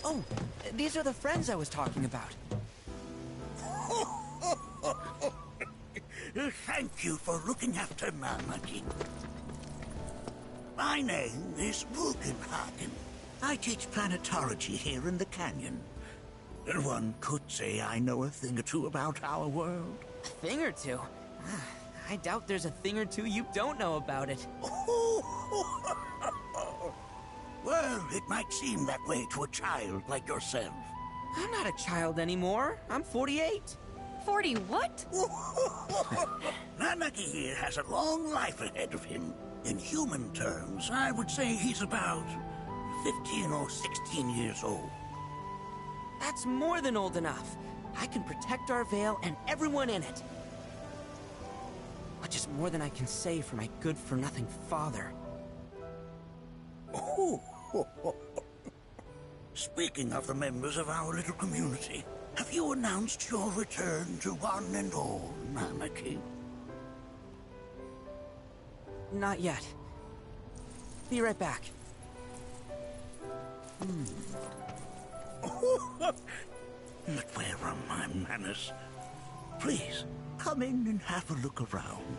Oh, these are the friends I was talking about. Thank you for looking after Nanaki. My name is Bugenhagen. I teach planetology here in the canyon. One could say I know a thing or two about our world. A thing or two? I doubt there's a thing or two you don't know about it. Well, it might seem that way to a child like yourself. I'm not a child anymore. I'm 48. 40 what? Nanaki here has a long life ahead of him. In human terms, I would say he's about 15 or 16 years old. That's more than old enough. I can protect our Vale and everyone in it. Which is more than I can say for my good-for-nothing father. Speaking of the members of our little community, have you announced your return to one and all, Nanaki? Not yet. Be right back. But where are my manners? Please, come in and have a look around.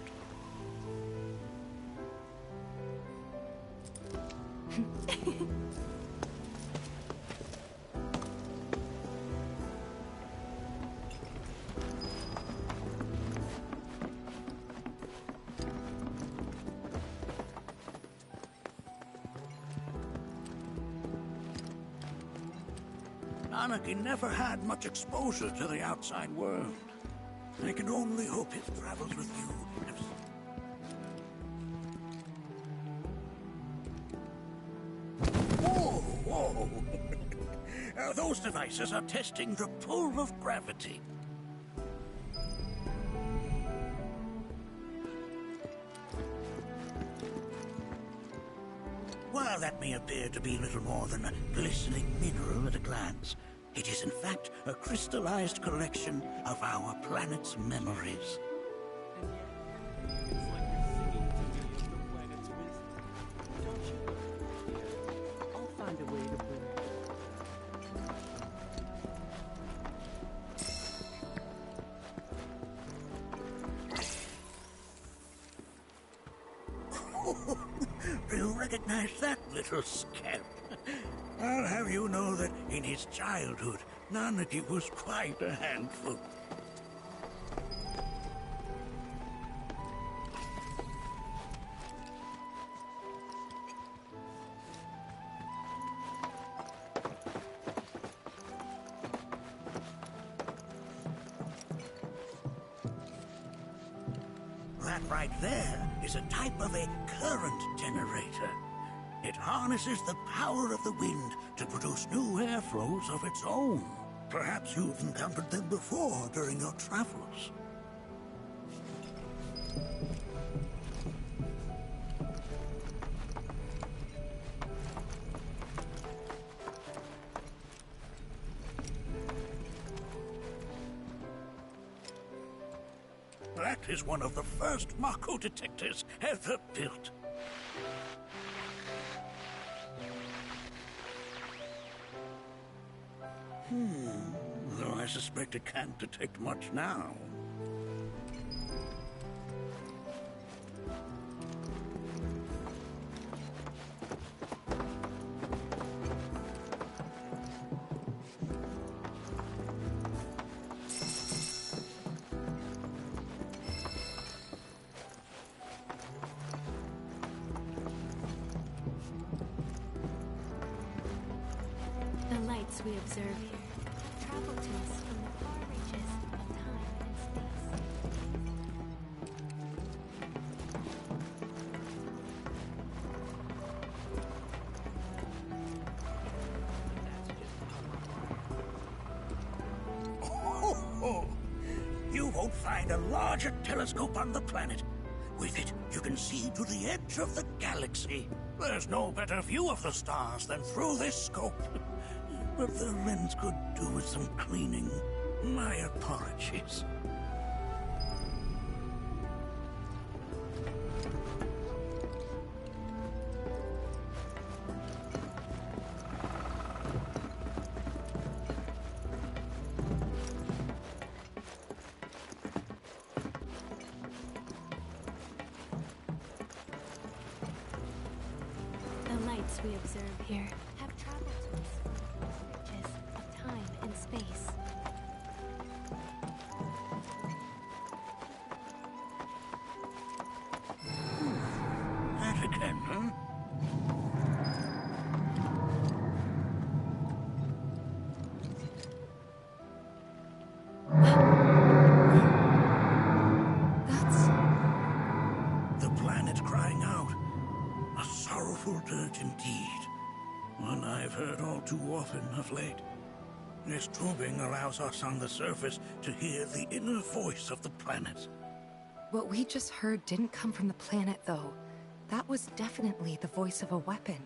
Nanaki never had much exposure to the outside world. I can only hope his travels with you have... Whoa! Those devices are testing the pull of gravity. While that may appear to be little more than a glistening mineral at a glance, it is in fact a crystallized collection of our planet's memories. I'll find a way to bring it. Do you recognize that little scamp? I'll have you know that in his childhood, Nanaki was quite a handful. That right there is a type of a current generator. It harnesses the power of the wind to produce new airflows of its own. Perhaps you've encountered them before during your travels. That is one of the first Mako detectors ever built. Though I suspect it can't detect much now. The lights we observe here travel to us from the far reaches of time and space. You won't find a larger telescope on the planet. With it, you can see to the edge of the galaxy. There's no better view of the stars than through this scope. But the lens could do with some cleaning. My apologies. lights we observe here have traveled to us from the reaches of time and space. That again, huh? The planet crying out. A sorrowful dirge indeed. One I've heard all too often of late. This tubing allows us on the surface to hear the inner voice of the planet. What we just heard didn't come from the planet, though. That was definitely the voice of a weapon.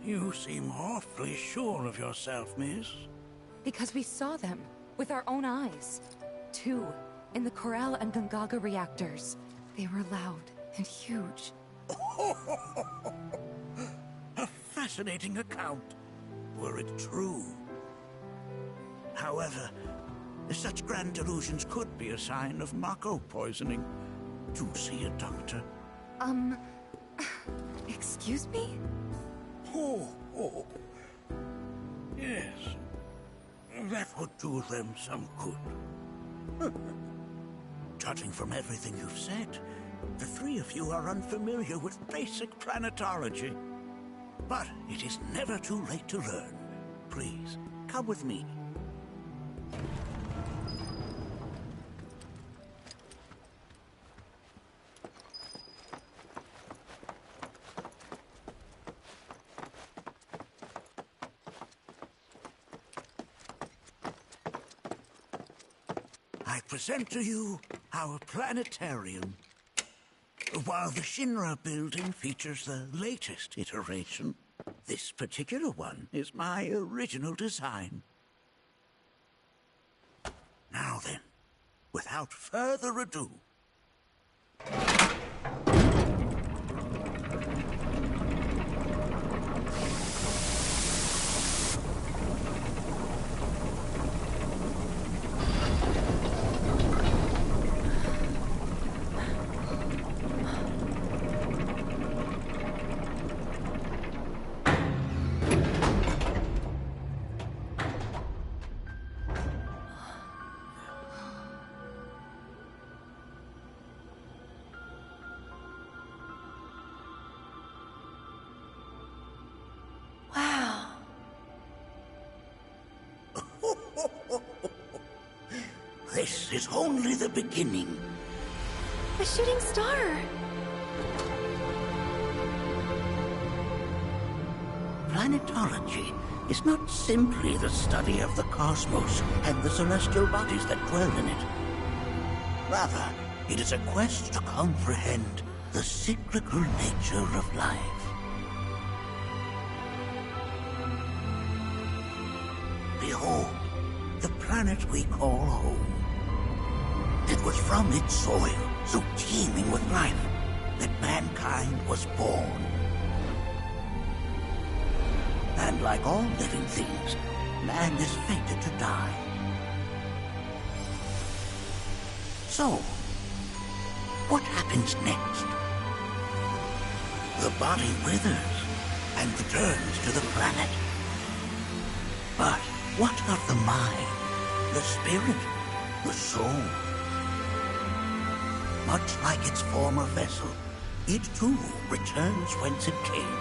You seem awfully sure of yourself, miss. Because we saw them, with our own eyes. 2, in the Corel and Gungaga reactors. They were loud and huge. A fascinating account, were it true. However, such grand delusions could be a sign of Mako poisoning. Do see a doctor. Excuse me? Oh. Yes. That would do them some good. Judging from everything you've said, the three of you are unfamiliar with basic planetology. But it is never too late to learn. Please, come with me. I present to you our planetarium. While the Shinra building features the latest iteration, this particular one is my original design. Now then, without further ado, Wow. this is only the beginning. A shooting star! Planetology is not simply the study of the cosmos and the celestial bodies that dwell in it. Rather, it is a quest to comprehend the cyclical nature of life. Behold, the planet we call home. It was from its soil, so teeming with life, that mankind was born. And like all living things, man is fated to die. So, what happens next? The body withers and returns to the planet. But what of the mind, the spirit, the soul? Much like its former vessel, it too returns whence it came.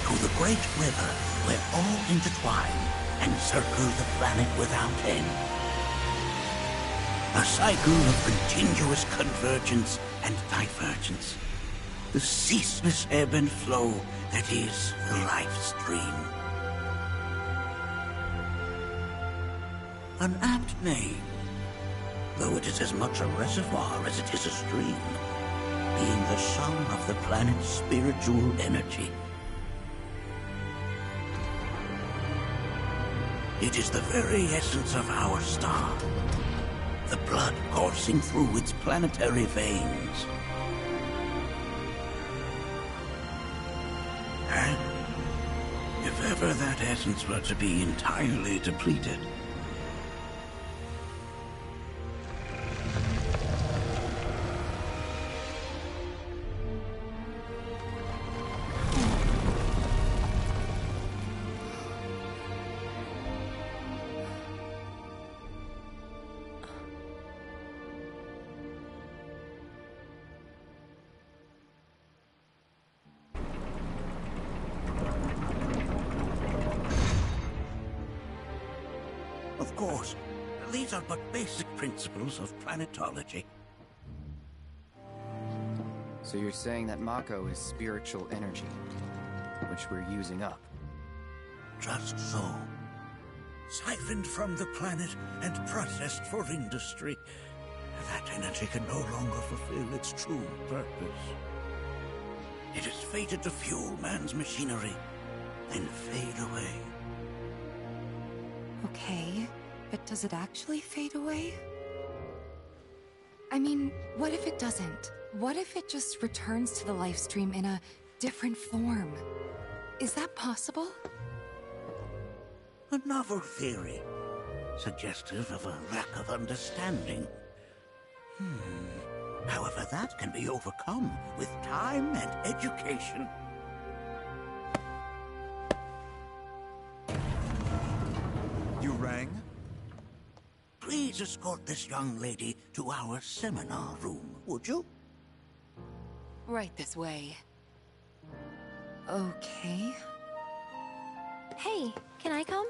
To the great river where all intertwine and circle the planet without end. A cycle of continuous convergence and divergence. The ceaseless ebb and flow that is the life stream. An apt name, though it is as much a reservoir as it is a stream, being the sum of the planet's spiritual energy. It is the very essence of our star, the blood coursing through its planetary veins. And if ever that essence were to be entirely depleted, course. These are but basic principles of planetology. So you're saying that Mako is spiritual energy, which we're using up? Just so. Siphoned from the planet and processed for industry. That energy can no longer fulfill its true purpose. It is fated to fuel man's machinery, then fade away. Okay, but does it actually fade away? I mean, what if it doesn't? What if it just returns to the life stream in a different form? Is that possible? A novel theory, suggestive of a lack of understanding. However, that can be overcome with time and education. You rang? Please escort this young lady to our seminar room, would you? Right this way. Okay. Hey, can I come?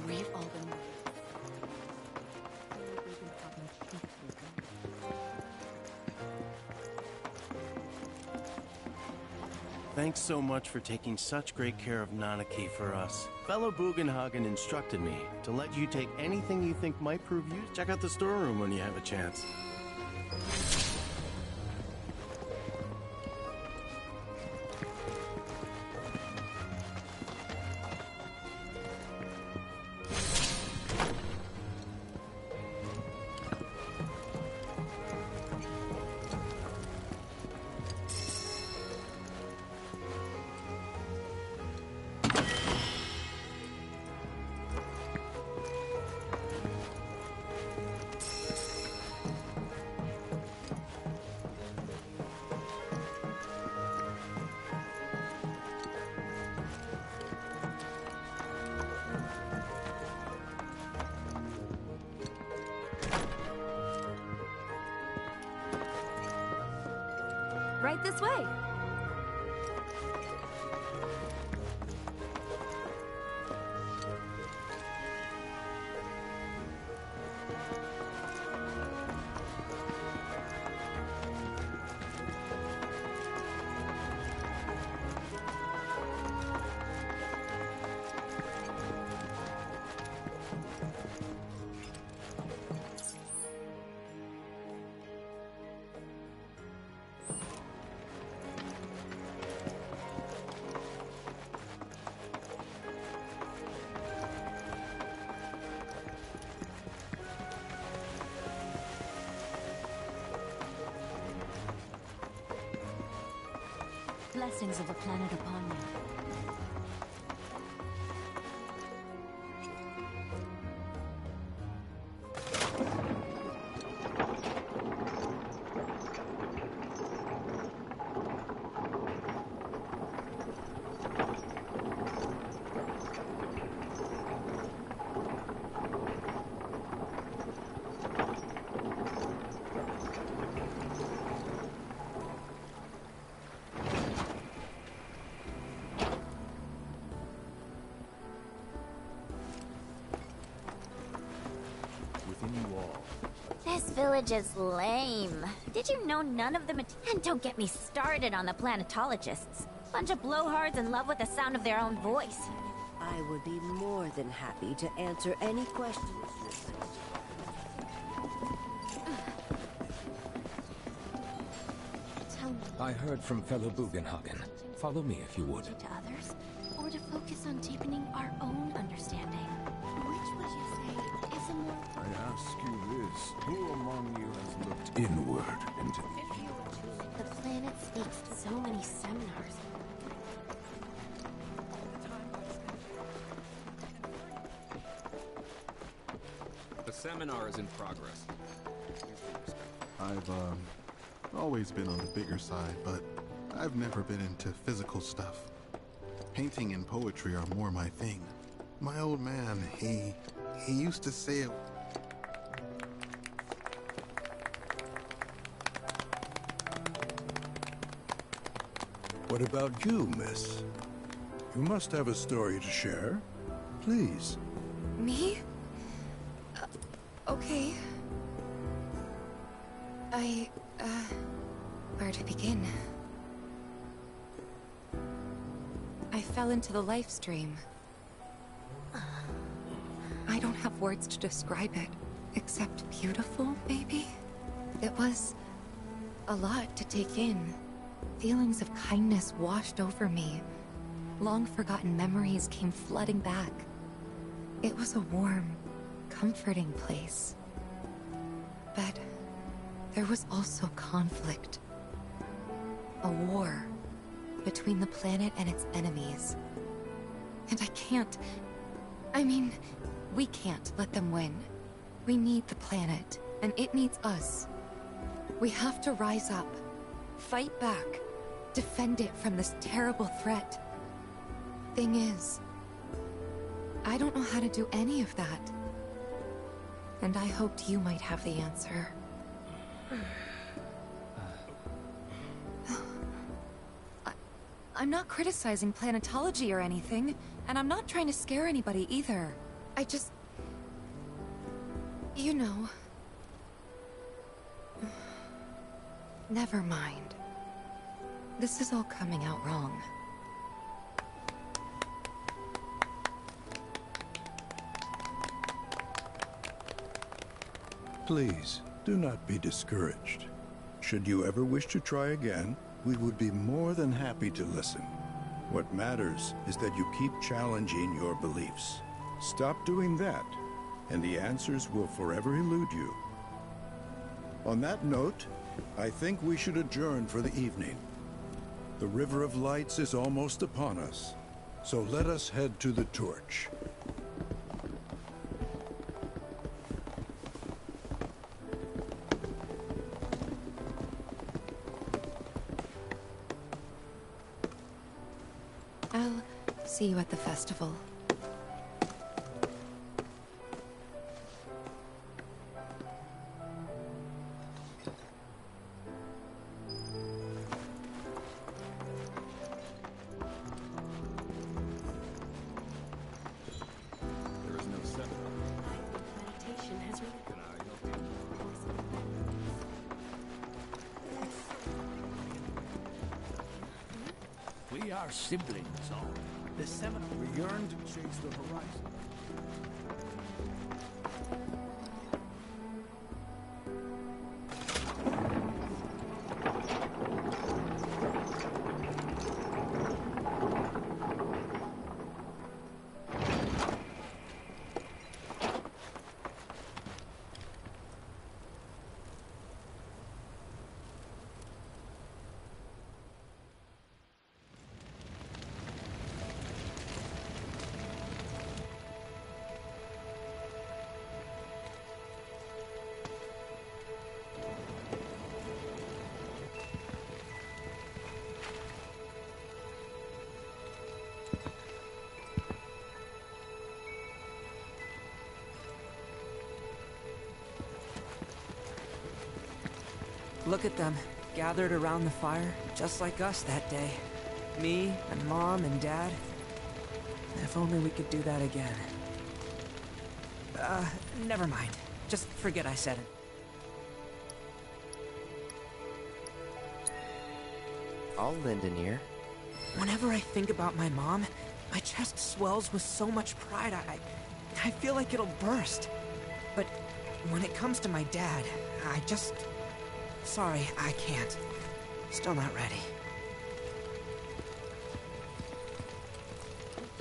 We've all been... Thanks so much for taking such great care of Nanaki for us. Fellow Bugenhagen instructed me to let you take anything you think might prove useful. Check out the storeroom when you have a chance. Right this way. Blessings of the planet upon you. This village is lame. Did you know none of them? And don't get me started on the planetologists. Bunch of blowhards in love with the sound of their own voice. I would be more than happy to answer any questions. Tell me. I heard from fellow Bugenhagen. Follow me if you would. To others, or to focus on deepening our own understanding? Which would you say is a more... I ask you this. Who among you has looked inward into If you were to... The planet's states. So many seminars. The seminar is in progress. I've always been on the bigger side, but I've never been into physical stuff. Painting and poetry are more my thing. My old man, he used to say it. What about you, miss? You must have a story to share. Please. Me? Okay. Where to begin? I fell into the life stream. I don't have words to describe it, except beautiful, maybe? It was a lot to take in. Feelings of kindness washed over me. Long-forgotten memories came flooding back. It was a warm, comforting place. But there was also conflict. A war between the planet and its enemies. And we can't let them win. We need the planet, and it needs us. We have to rise up, fight back, defend it from this terrible threat. Thing is, I don't know how to do any of that. And I hoped you might have the answer. I'm not criticizing planetology or anything, and I'm not trying to scare anybody either. I just... You know... Never mind. This is all coming out wrong. Please, do not be discouraged. Should you ever wish to try again, we would be more than happy to listen. What matters is that you keep challenging your beliefs. Stop doing that, and the answers will forever elude you. On that note, I think we should adjourn for the evening. The River of Lights is almost upon us, so let us head to the torch. I'll see you at the festival. We are siblings, all. The seminar we yearned to chase the horizon. Look at them, gathered around the fire, just like us that day. Me, and Mom, and Dad. If only we could do that again. Never mind. Just forget I said it. I'll lend an ear. Whenever I think about my mom, my chest swells with so much pride, I feel like it'll burst. But when it comes to my dad, I just... Sorry, I can't. Still not ready.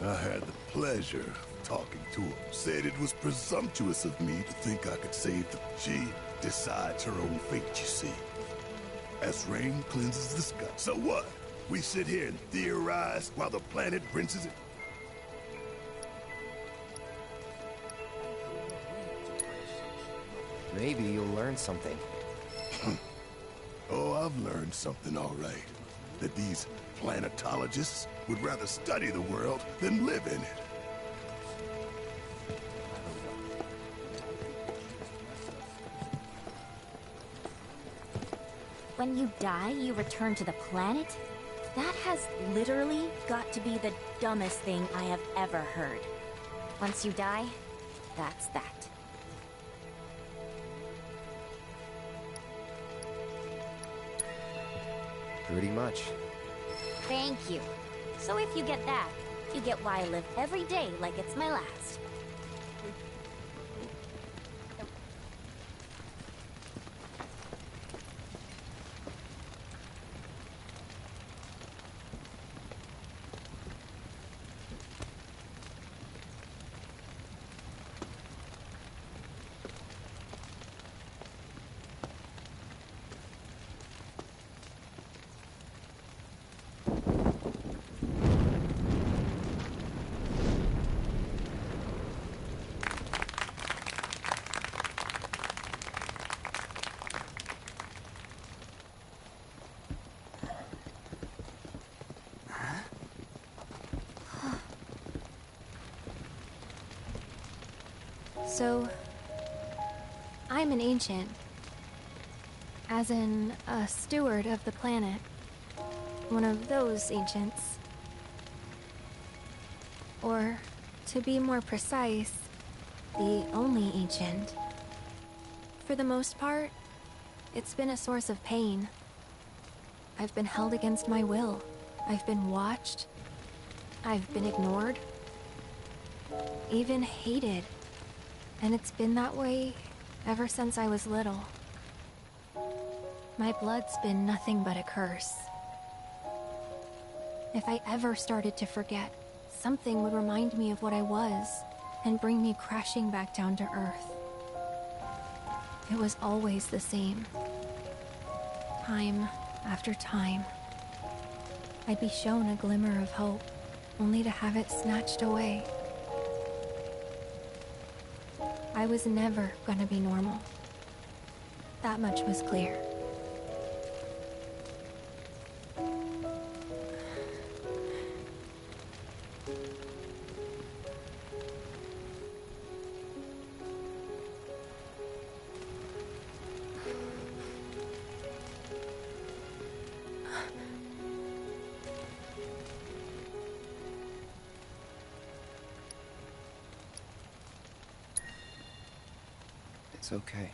I had the pleasure of talking to him. Said it was presumptuous of me to think I could save the... She decides her own fate, you see. as rain cleanses the sky. So what? We sit here and theorize while the planet rinses it? Maybe you'll learn something. Oh, I've learned something all right. That these planetologists would rather study the world than live in it. When you die, you return to the planet? That has literally got to be the dumbest thing I have ever heard. Once you die, that's that. Pretty much. Thank you. So if you get that, you get why I live every day like it's my last. So, I'm an ancient. As in, a steward of the planet. One of those ancients. Or, to be more precise, the only ancient. For the most part, it's been a source of pain. I've been held against my will. I've been watched. I've been ignored. Even hated. And it's been that way ever since I was little. My blood's been nothing but a curse. If I ever started to forget, something would remind me of what I was and bring me crashing back down to Earth. It was always the same. Time after time. I'd be shown a glimmer of hope, only to have it snatched away. I was never gonna be normal. That much was clear. It's okay.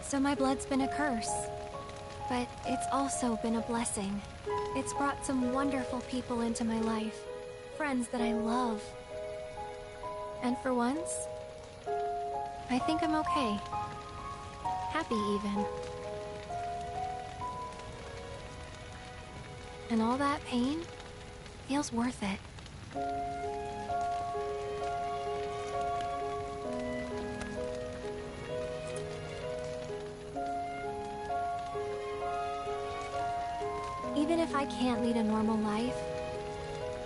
So my blood's been a curse, but it's also been a blessing. It's brought some wonderful people into my life, friends that I love. And for once, I think I'm okay. Happy even. And all that pain feels worth it. Even if I can't lead a normal life,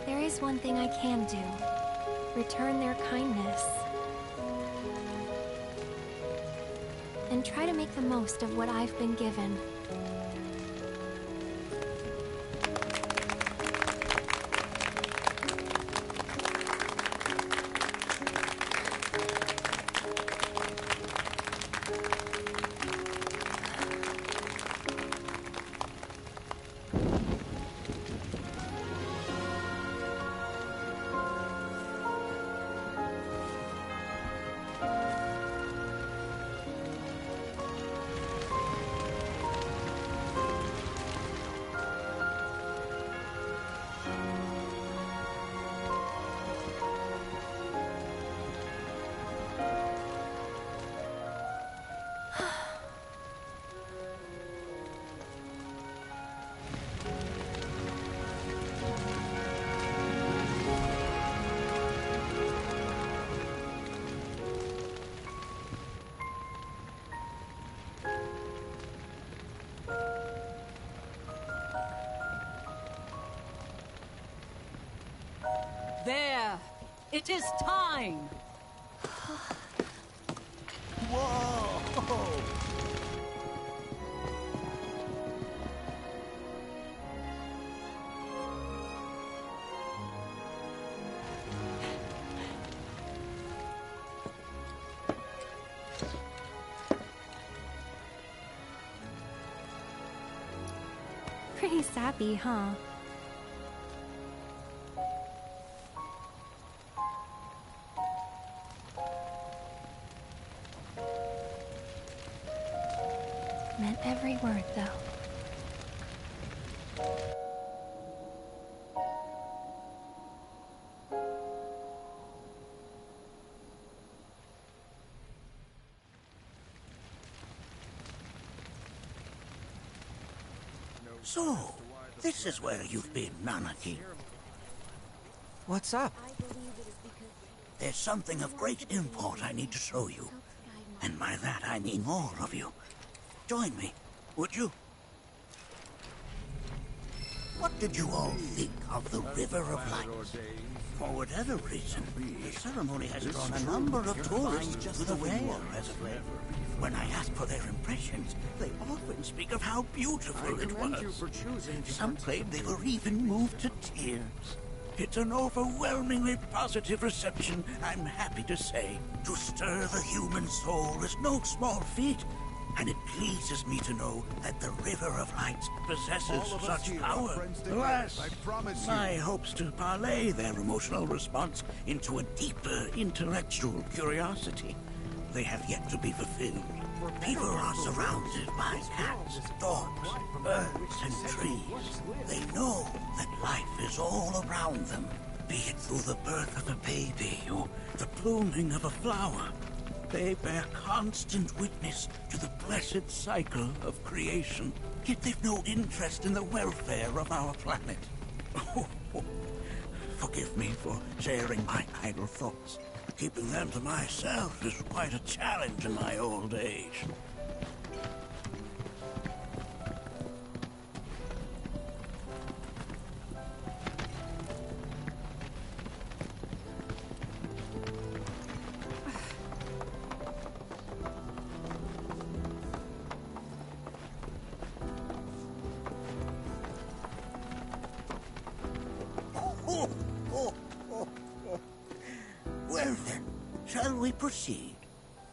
there is one thing I can do. Return their kindness. And try to make the most of what I've been given. It is time! Whoa! Pretty sappy, huh? Meant every word, though. So, this is where you've been, Nanaki. What's up? There's something of great import I need to show you. And by that I mean all of you. Join me, would you? What did you all think of the River of Lights? For whatever reason, the ceremony has drawn a number of tourists to the Vale as of late. When I ask for their impressions, they often speak of how beautiful it was. Some claim they were even moved to tears. It's an overwhelmingly positive reception, I'm happy to say. To stir the human soul is no small feat, and it pleases me to know that the River of Lights possesses such power. Alas, my hopes to parlay their emotional response into a deeper intellectual curiosity. They have yet to be fulfilled. People are surrounded by cats, dogs, birds, and trees. They know that life is all around them, be it through the birth of a baby or the blooming of a flower. They bear constant witness to the blessed cycle of creation, yet they've no interest in the welfare of our planet. Forgive me for sharing my idle thoughts. Keeping them to myself is quite a challenge in my old age. Well then, shall we proceed?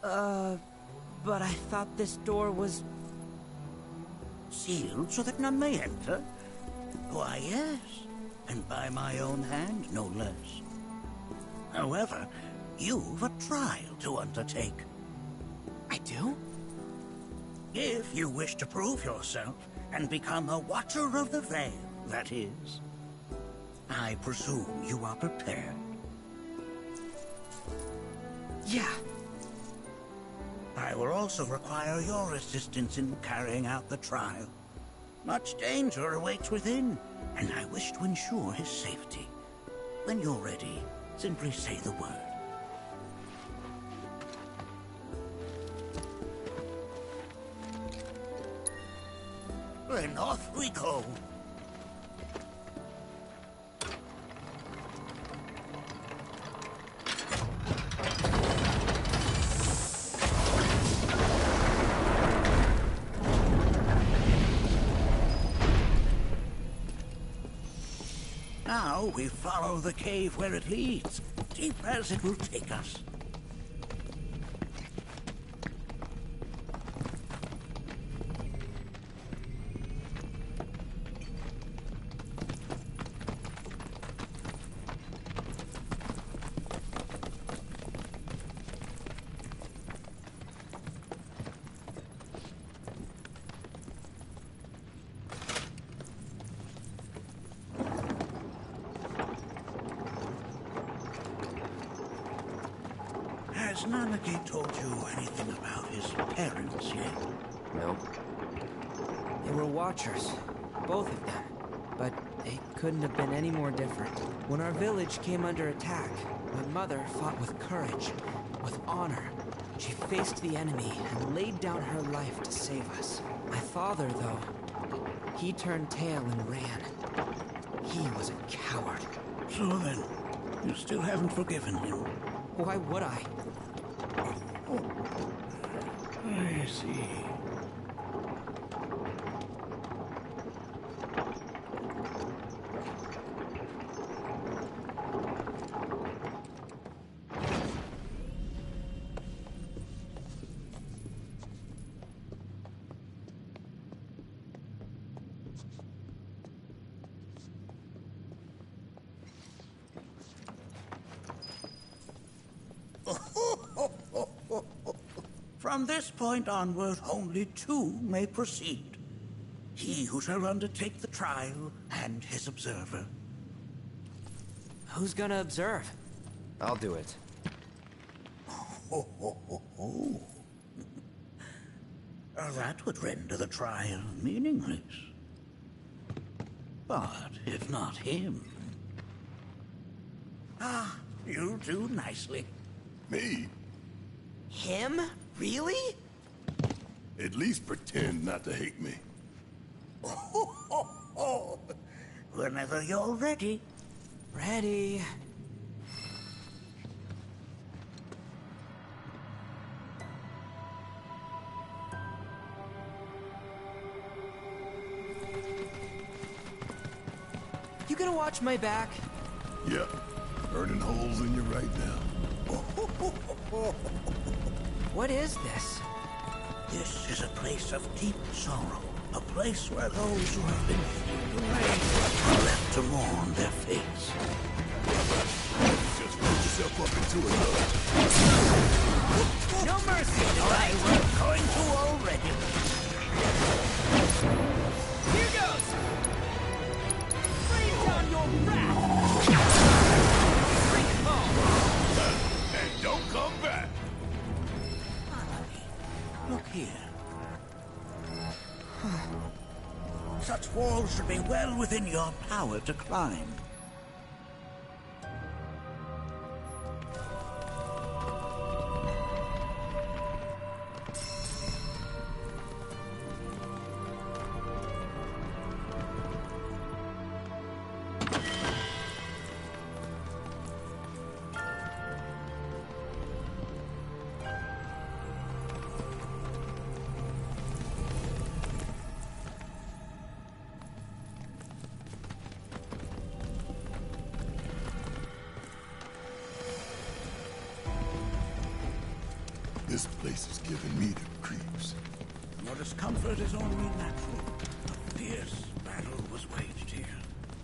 But I thought this door was... Sealed so that none may enter? Why, yes. And by my own hand, no less. However, you've a trial to undertake. I do? If you wish to prove yourself and become a Watcher of the Veil, that is. I presume you are prepared. Yeah. I will also require your assistance in carrying out the trial. Much danger awaits within, and I wish to ensure his safety. When you're ready, simply say the word. Then off we go. Now we follow the cave where it leads, deep as it will take us. Has Nanaki told you anything about his parents yet? No. They were Watchers, both of them. But they couldn't have been any more different. When our village came under attack, my mother fought with courage, with honor. She faced the enemy and laid down her life to save us. My father, though, he turned tail and ran. He was a coward. So then, You still haven't forgiven him. Why would I? I see. From this point onward, only two may proceed. He who shall undertake the trial and his observer. Who's gonna observe? I'll do it. That would render the trial meaningless. But if not him... Ah, you'll do nicely. Me? Him? Really? At least pretend not to hate me. Whenever you're ready. Ready. You gonna watch my back? Yep. Burning holes in you right now. What is this? This is a place of deep sorrow. A place where those who have been fleeing away are left to mourn their fates. Just put yourself up into it, No mercy! I was going to already. Here goes! Rain down your wrath! Bring it home! And don't come back! Look here. Such walls should be well within your power to climb. This place is giving me the creeps. Your discomfort is only natural. A fierce battle was waged here.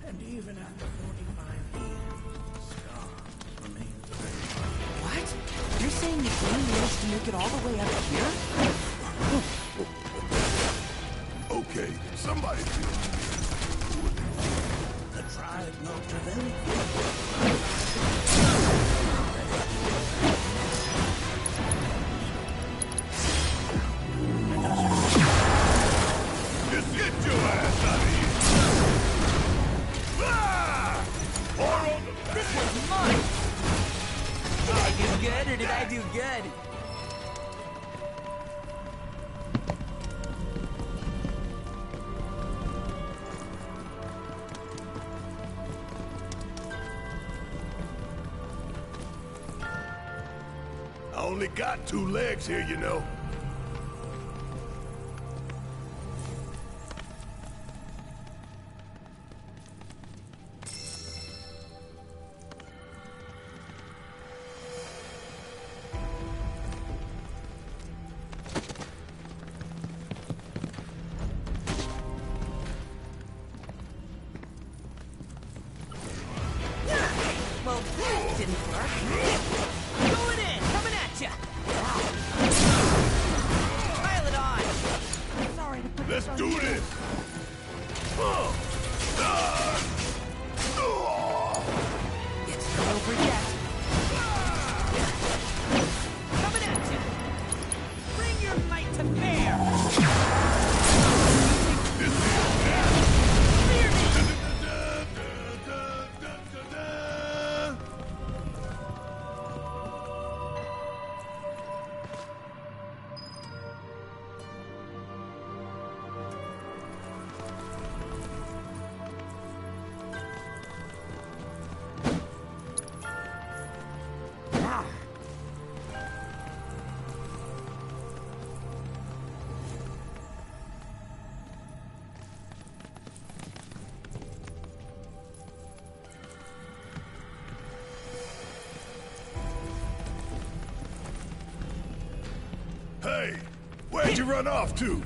And even after 45 years, scars remain the same. What? You're saying the game managed to make it all the way up here? Okay, somebody feel me. The tribe knocked her very Just get your ass out of here! Ah! Or on the back! This was mine! Did I do good or did I do good? I only got 2 legs here, you know. Well, that didn't work. Going in! Coming at ya! Pile it on! Sorry to put Let's this on do you. this! It's not over yet. Coming at ya! Bring your might to bear! Fear me! you run off to?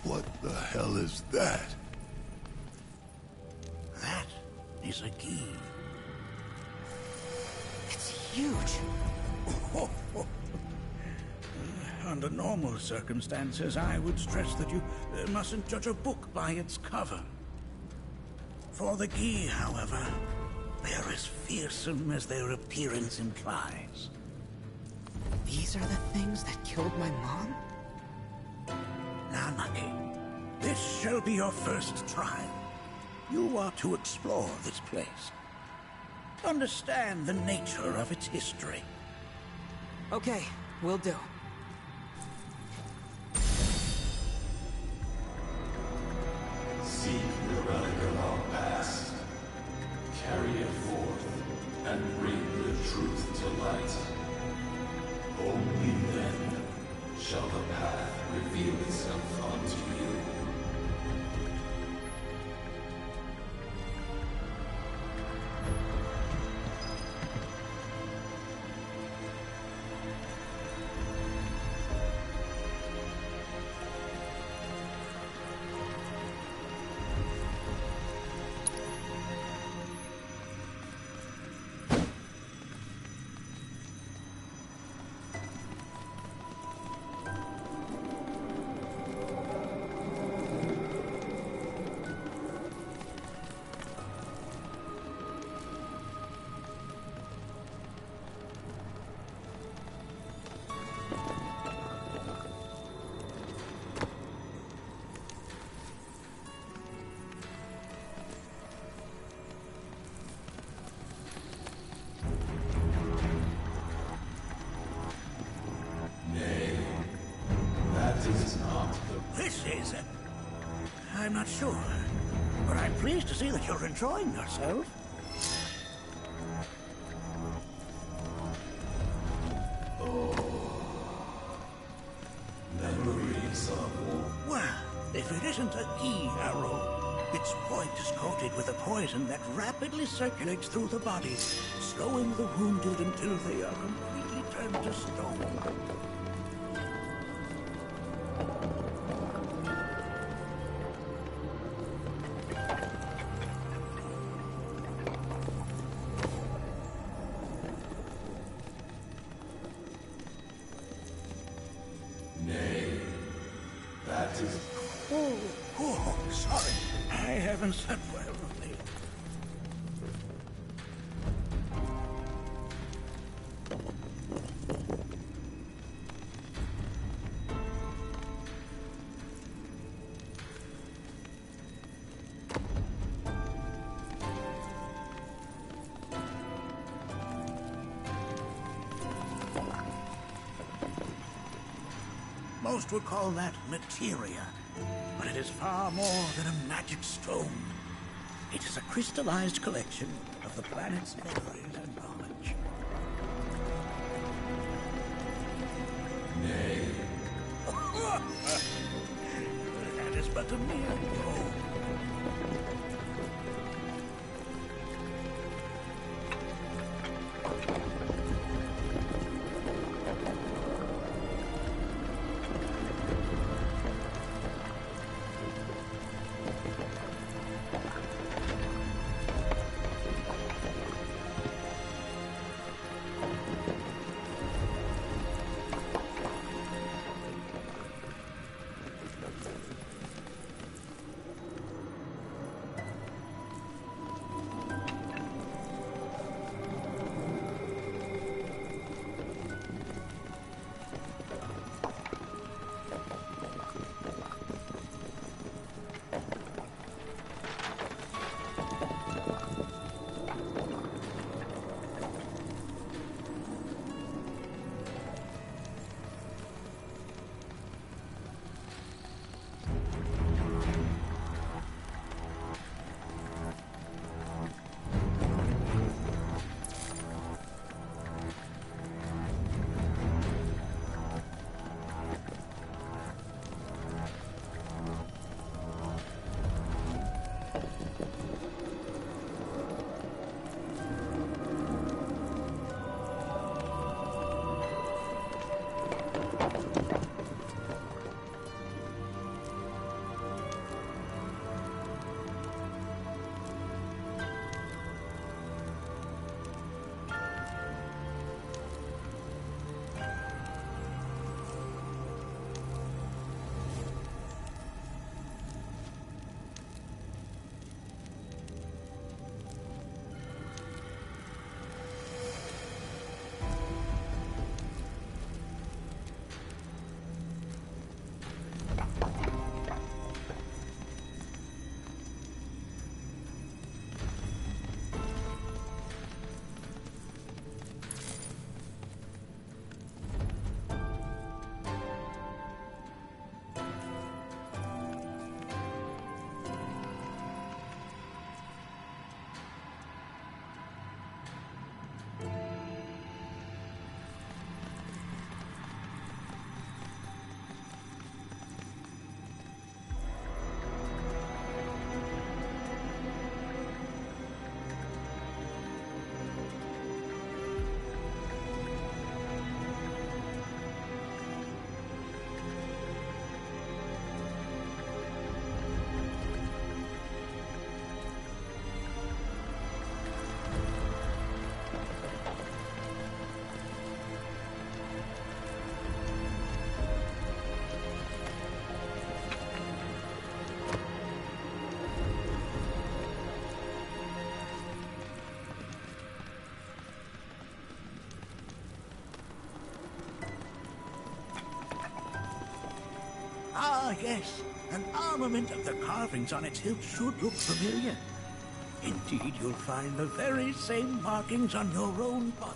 What the hell is that? That is a key. It's huge. Under normal circumstances, I would stress that you mustn't judge a book by its cover. For the key, however, they're as fearsome as their appearance implies. These are the things that killed my mom? Now, Nucky, this shall be your first trial. You are to explore this place. Understand the nature of its history. Okay, will do. Seek the relic of our past. Carry it forth, and bring the truth to light. Only then shall the path reveal itself unto you. I'm not sure, but I'm pleased to see that you're enjoying yourself. Memories of... Well, if it isn't a key arrow, its point is coated with a poison that rapidly circulates through the body, slowing the wounded until they are completely turned to stone. Sorry. I haven't slept well lately. Most would call that materia. But it is far more than a magic stone. It is a crystallized collection of the planet's memories and knowledge. Nay. That is but a mere goal. Ah, yes. An armament of the carvings on its hilt should look familiar. Indeed, you'll find the very same markings on your own body.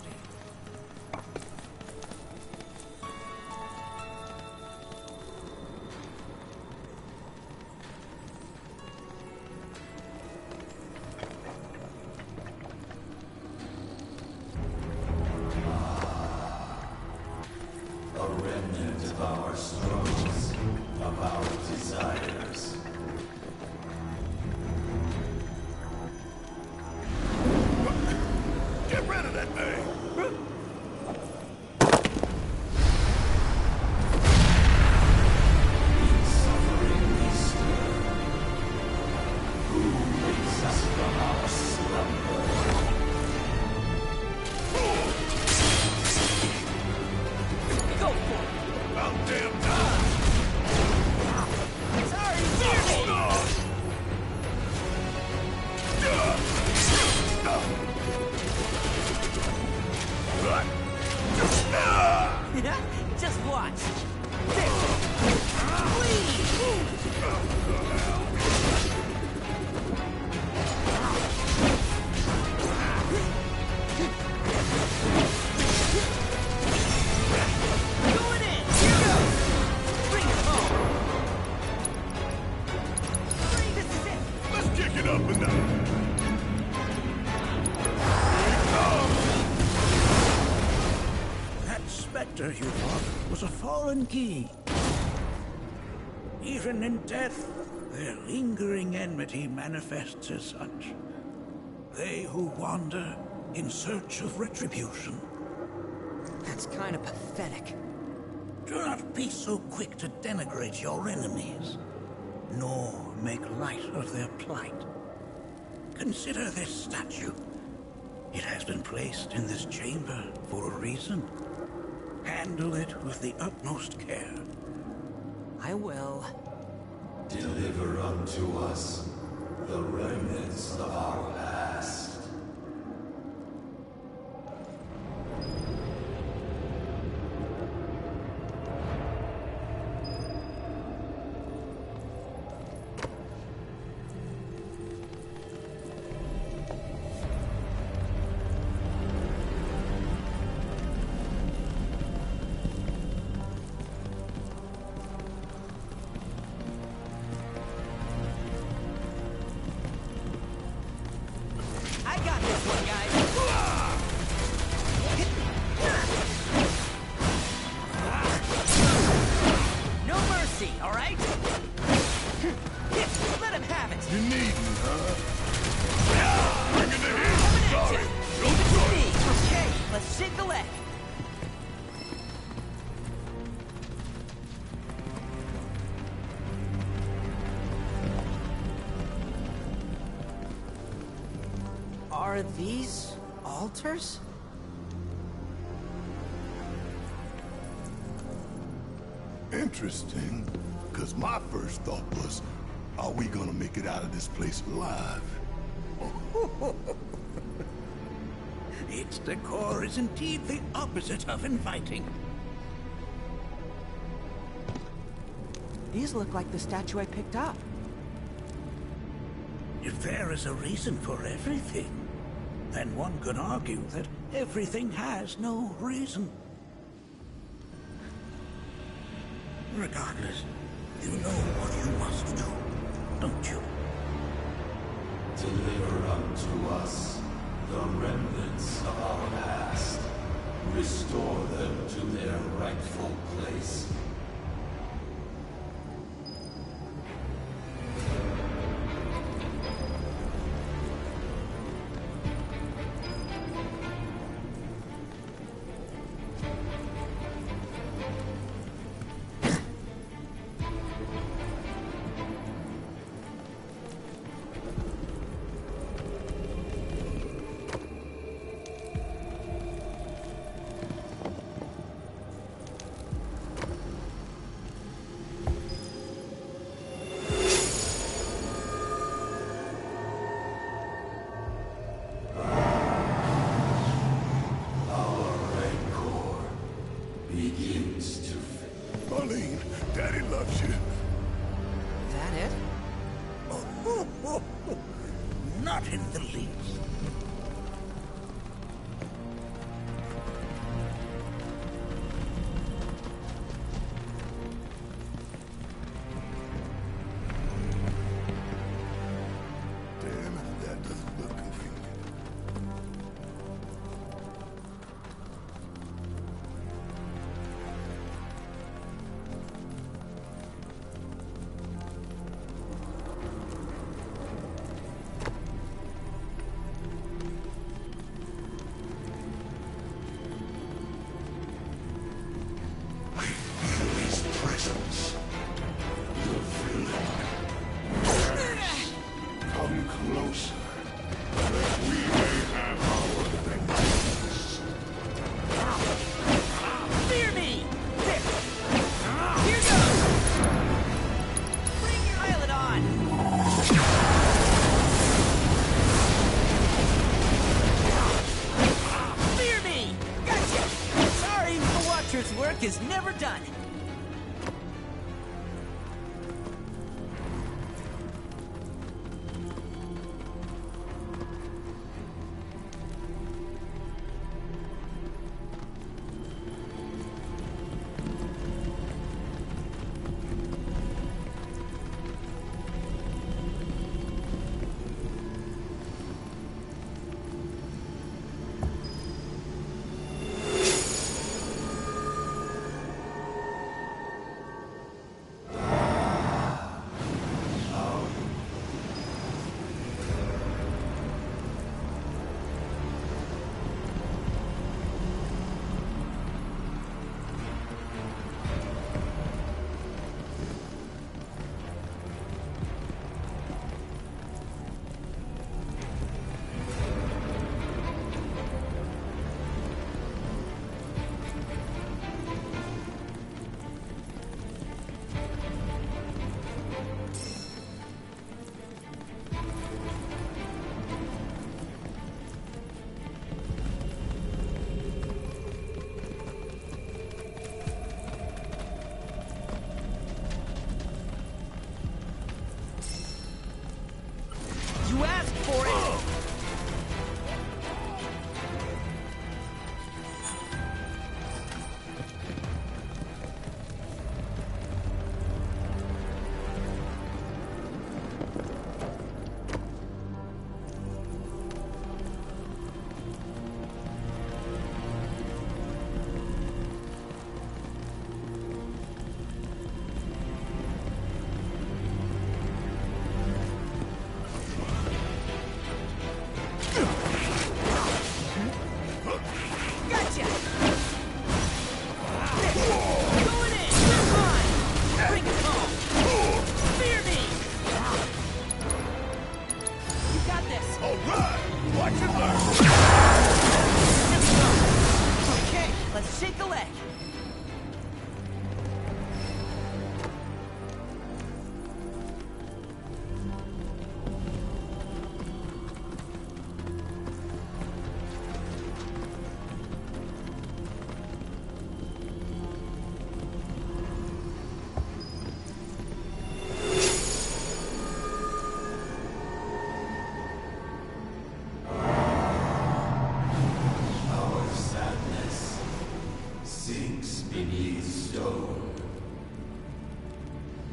A remnant of our struggles, of our desires. Get rid of that thing! In suffering we stir. Who wakes us from our slumber? Go for it! About damn time! Sorry, dear me! Just watch. There. Going in. Here goes. Bring it home. This is it. Let's kick it up a notch. That specter you fought was a foreign key. Even in death, their lingering enmity manifests as such. They who wander in search of retribution. That's kind of pathetic. Do not be so quick to denigrate your enemies, nor make light of their plight. Consider this statue. It has been placed in this chamber for a reason. Handle it with the utmost care. I will. Deliver unto us the remnants of our past. I got this one, guys. No mercy, all right? Let him have it. You need me, huh? Bringing the heat! Coming at Sorry! ya. Don't Leave it to try me. it. Okay, let's shake the leg. Are these altars? Interesting. Because my first thought was, are we gonna make it out of this place alive? Its decor is indeed the opposite of inviting. These look like the statue I picked up. If there is a reason for everything, then one could argue that everything has no reason. Regardless, you know what you must do, don't you? Deliver unto us the remnants of our past. Restore them to their rightful place. Marlene, Daddy loves you. work is never done. You asked for it!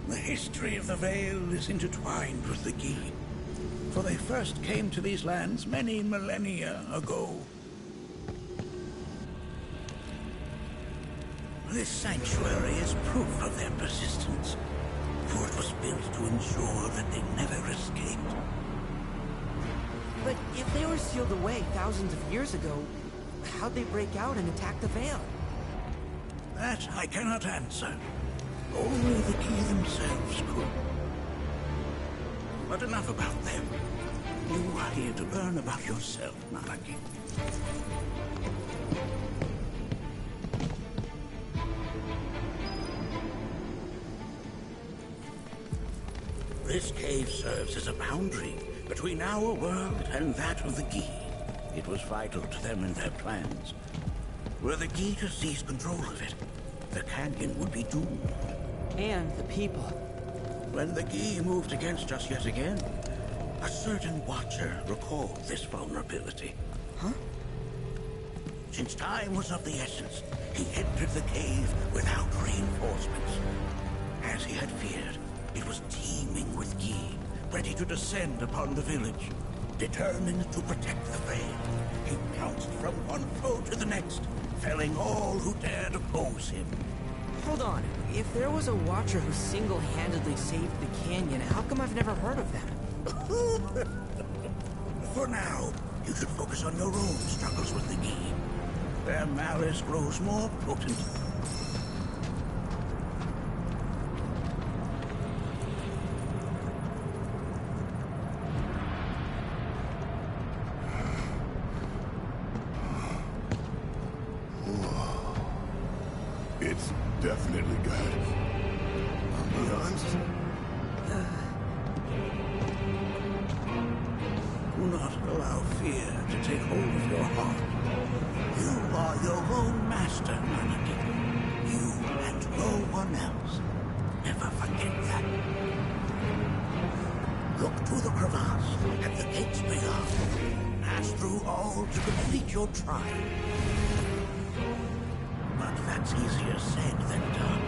The history of the Vale is intertwined with the Gi, for they first came to these lands many millennia ago. This sanctuary is proof of their persistence, for it was built to ensure that they never escaped. But if they were sealed away thousands of years ago, how'd they break out and attack the Vale? That I cannot answer. Only the Gi themselves could. But enough about them. You are here to learn about yourself, Nanaki. This cave serves as a boundary between our world and that of the Gi. It was vital to them and their plans. Were the Gi to seize control of it, the canyon would be doomed. And the people. When the Gi moved against us yet again, a certain Watcher recalled this vulnerability. Huh? Since time was of the essence, he entered the cave without reinforcements. As he had feared, it was teeming with Gi, ready to descend upon the village. Determined to protect the Vale, he pounced from one foe to the next, felling all who dared oppose him. Hold on. If there was a Watcher who single-handedly saved the canyon, how come I've never heard of them? For now, you should focus on your own struggles with the Gi. Their malice grows more potent. It's definitely good. I'll be honest. Do not allow fear to take hold of your heart. You are your own master, Nanaki. You everyone else. Never forget that. Look to the crevasse at the gates beyond. Pass through all to complete your trial. But that's easier said than done.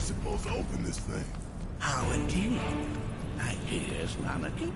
Supposed to open this thing. How indeed? Ideas, Nanaki?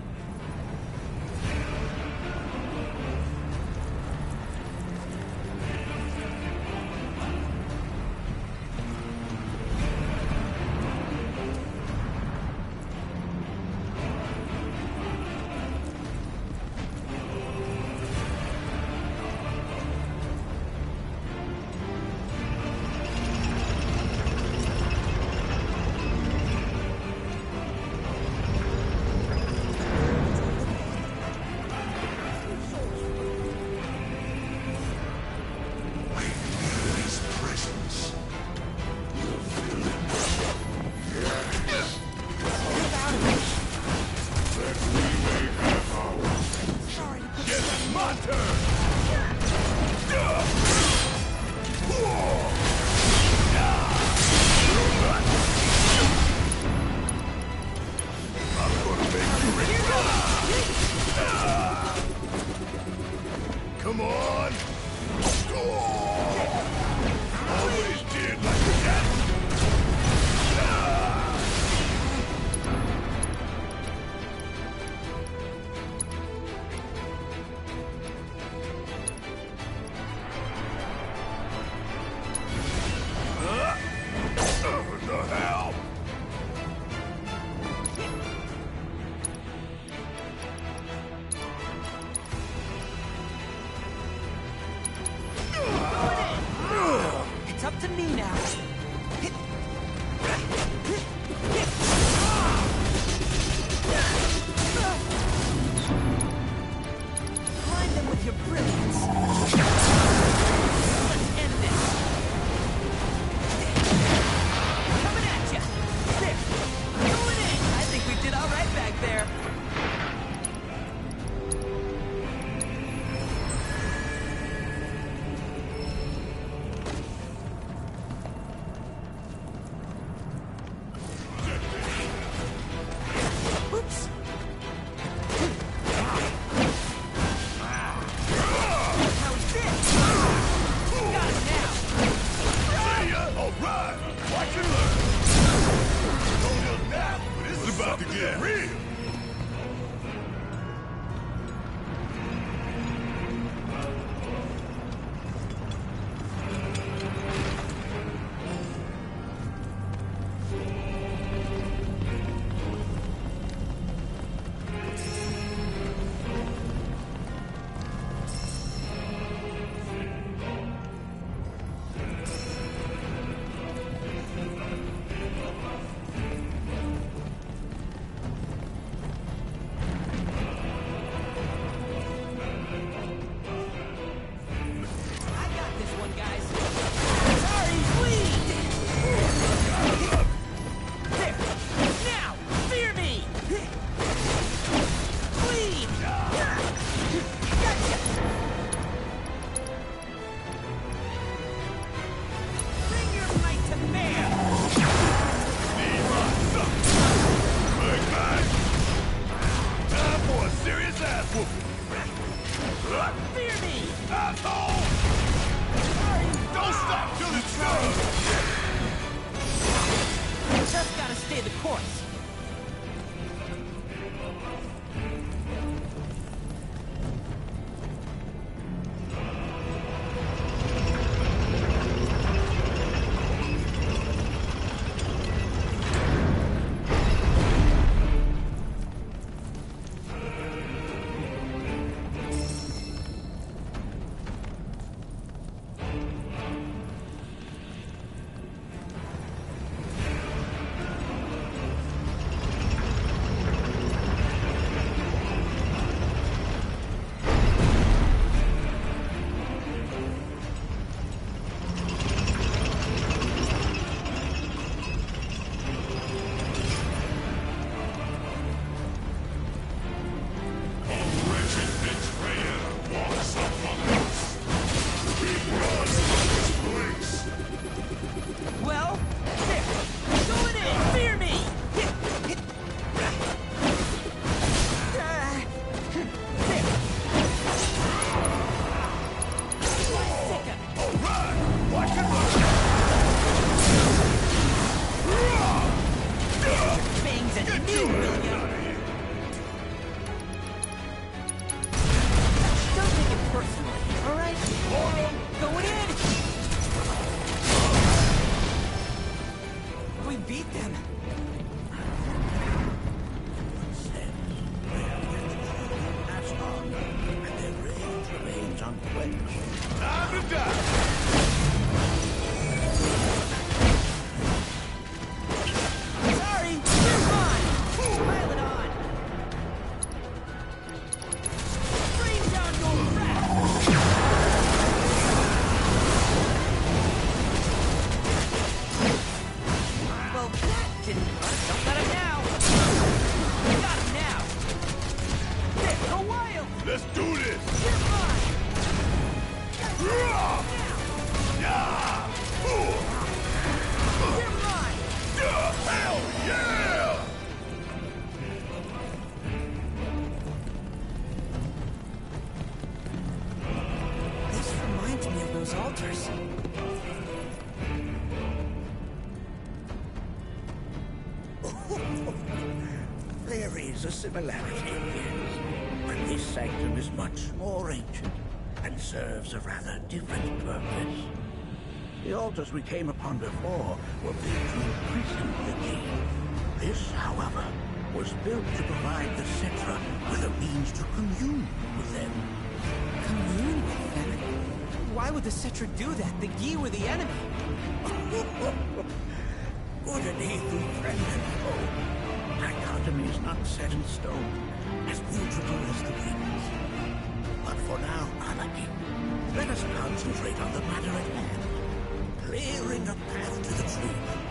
Come on! Always did like that! The hell? It's up to me now. Blind them with your brilliance. Let's end this. Coming at ya. There. Going in. I think we did all right back there. Oops. How's this? beat them. That's on, and their rage remains unquenched. Time to die! Sorry, you're fine. Pile it on. Bring down your wrath. Well, that didn't work. Don't let him now. Got him now. There, go wild. Let's do this! You're fine. Yeah! You're mine. Hell yeah! This reminds me of those altars. There is a similarity, yes. But this sanctum is much more ancient and serves a rather different purpose. The altars we came upon before were built to imprison the king. This, however, was built to provide the Cetra with a means to commune with them. Commune with them? Why would the Cetra do that? The Yi were the enemy. Underneath through friend and foe, dichotomy is not set in stone, as mutable as the winds. But for now, Anakin, let us concentrate on the matter at hand, clearing a path to the truth.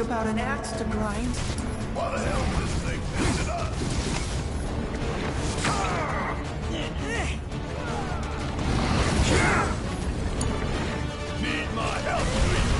About an axe to grind. Why the hell would this thing visit us? Need my help, please?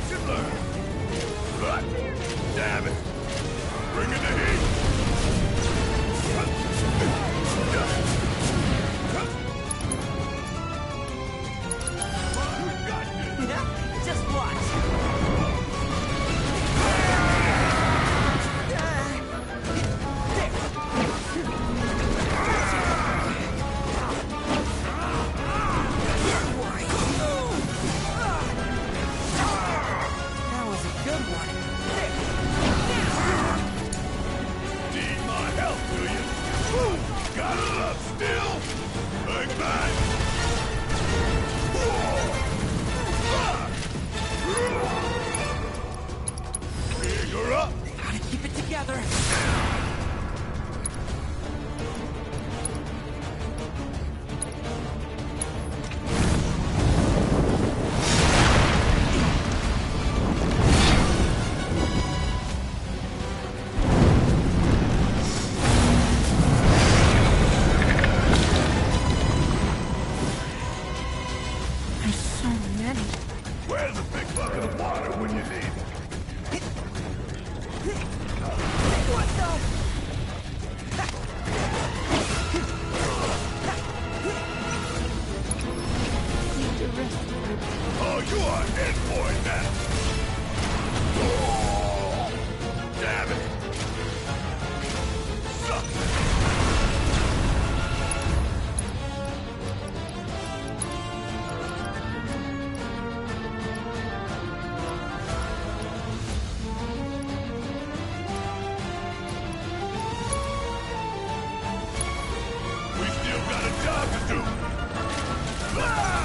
Watch and learn. Damn it! Bring in the heat! Yeah, just watch. That was a good one. Need my help, do you? Got a love still? Bang bang! You're up! Gotta keep it together. There's so many. Where's a big bucket of water when you need it? What the? Oh, you are in for it now! Oh, damn it! Suck! We still got a job to do! Ah!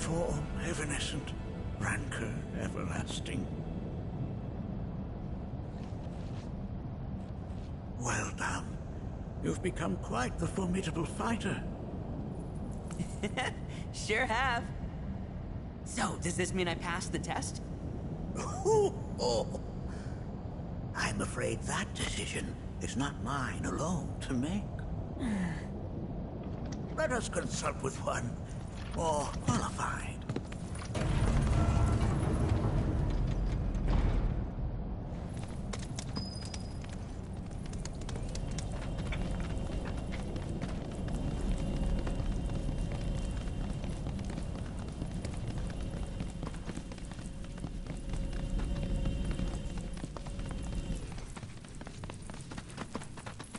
form evanescent, rancor everlasting. Well done. You've become quite the formidable fighter. Sure have. So, does this mean I passed the test? I'm afraid that decision is not mine alone to make. Let us consult with one more qualified.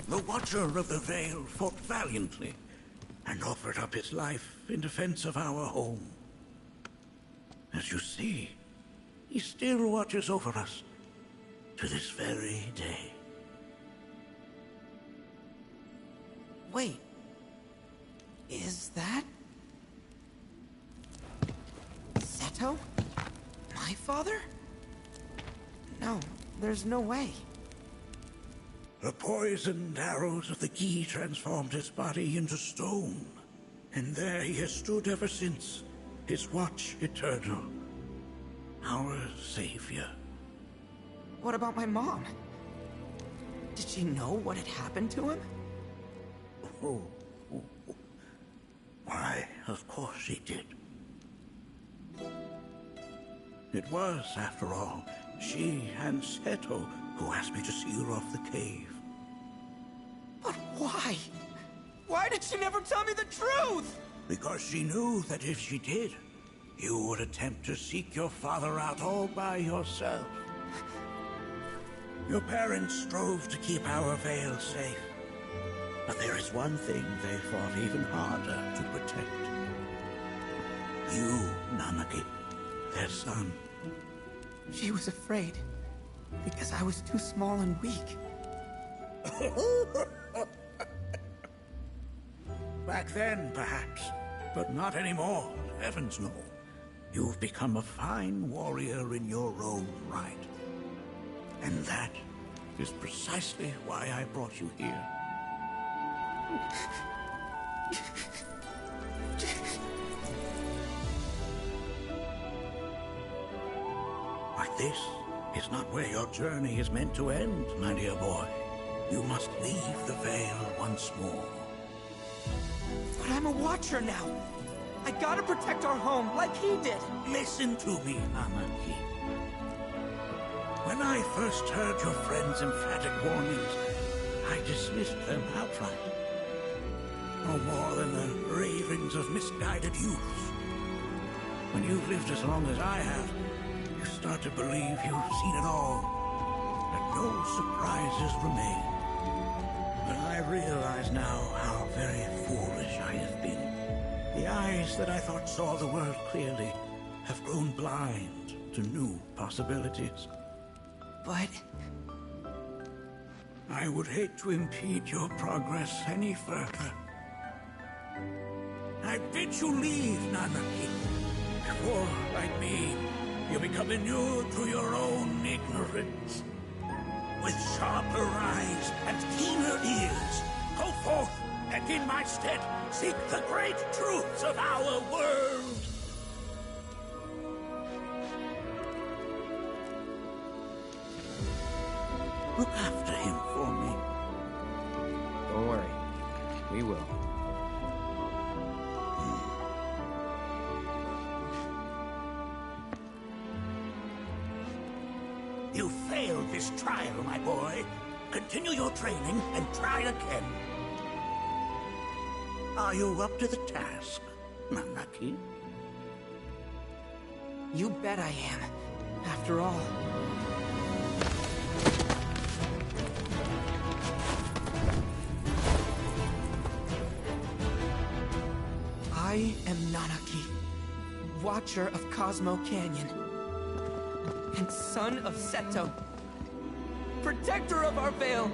The Watcher of the Veil fought valiantly and offered up his life in defense of our home. As you see, he still watches over us to this very day. Wait. Is that... Seto? My father? No, there's no way. The poisoned arrows of the key transformed his body into stone, and there he has stood ever since, his watch eternal, our savior. What about my mom? Did she know what had happened to him? Why, of course she did. It was, after all, she and Seto who asked me to see her off the cave. But why? Why did she never tell me the truth? Because she knew that if she did, you would attempt to seek your father out all by yourself. Your parents strove to keep our Veil safe. But there is one thing they fought even harder to protect. You, Nanaki, their son. She was afraid, because I was too small and weak. Back then, perhaps, but not anymore, heavens no. You've become a fine warrior in your own right. And that is precisely why I brought you here. But this is not where your journey is meant to end, my dear boy. You must leave the Veil once more. But I'm a Watcher now. I gotta protect our home, like he did. Listen to me, Nanaki. When I first heard your friend's emphatic warnings, I dismissed them outright. No more than the ravings of misguided youths. When you've lived as long as I have, you start to believe you've seen it all, that no surprises remain. But I realize now how very foolish I have been. The eyes that I thought saw the world clearly have grown blind to new possibilities. But... I would hate to impede your progress any further. I bid you leave, Nanaki, before, like me, you become inured to your own ignorance. With sharper eyes and keener ears, go forth and in my stead seek the great truths of our world. Look after him for me. Don't worry. We will. You failed this trial, my boy. Continue your training and try again. Are you up to the task, Nanaki? You bet I am. After all... I am Nanaki, Watcher of Cosmo Canyon, and son of Seto, protector of our Veil.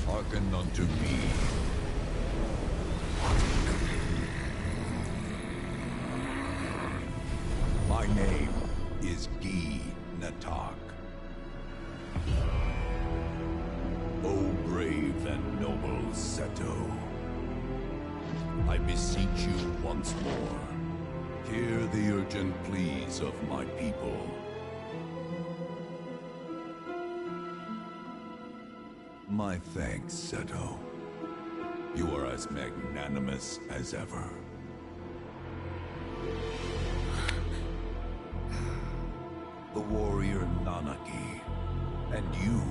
Hearken unto me. My name is Gi Natak. O brave and noble Seto, I beseech you once more, hear the urgent pleas of my people. My thanks, Seto. You are as magnanimous as ever. The warrior Nanaki, and you,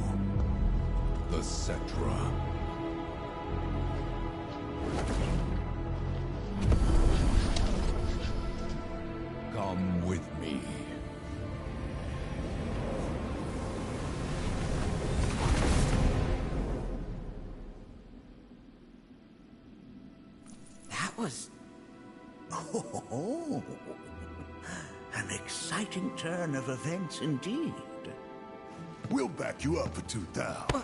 the Cetra. Come with me. That was... Oh, an exciting turn of events indeed. We'll back you up for 2,000.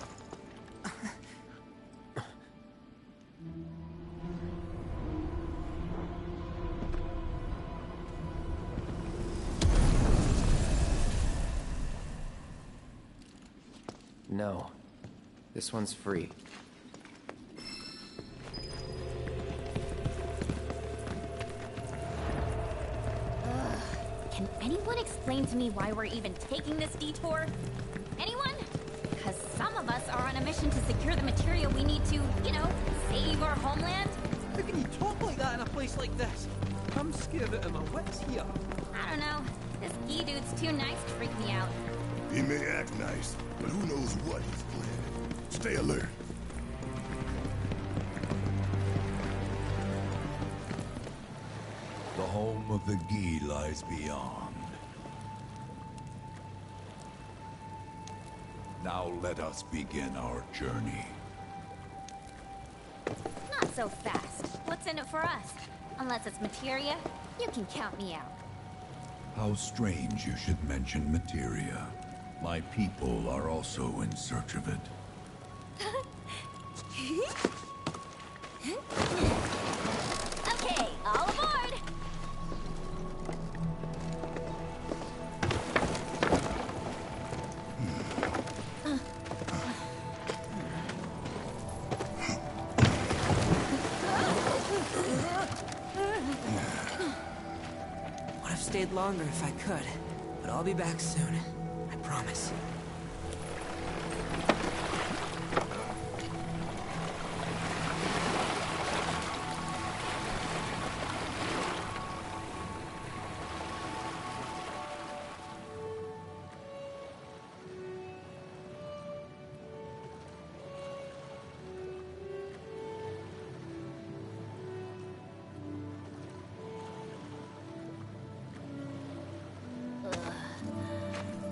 No. This one's free. Can anyone explain to me why we're even taking this detour? Anyone? Because some of us are on a mission to secure the material we need to, you know, save our homeland. How can you talk like that in a place like this? I'm scared out of my wits here. I don't know. This Gi dude's too nice to freak me out. He may act nice, but who knows what he's planning. Stay alert. The home of the Gi lies beyond. Now let us begin our journey. Not so fast. What's in it for us? Unless it's materia, you can count me out. How strange you should mention materia. My people are also in search of it. Okay, all aboard! Would have stayed longer if I could, but I'll be back soon. I promise.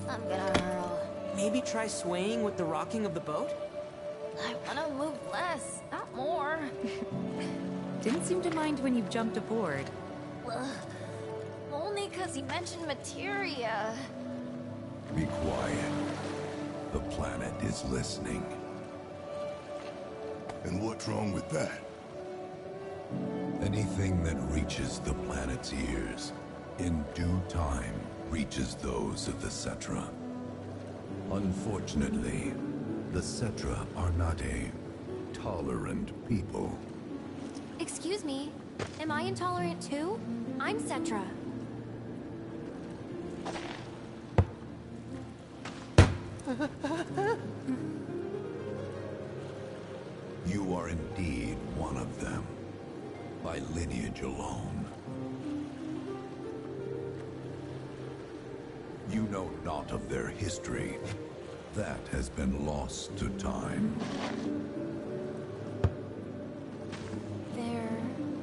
I'm gonna hurl. Maybe try swaying with the rocking of the boat? I wanna move less, not more. Didn't seem to mind when you jumped aboard. Ugh. Only because he mentioned materia. Be quiet. The planet is listening. And what's wrong with that? Anything that reaches the planet's ears, in due time, reaches those of the Cetra. Unfortunately, the Cetra are not a tolerant people. Excuse me, am I intolerant too? I'm Cetra. You are indeed one of them, by lineage alone. You know not of their history. That has been lost to time. Their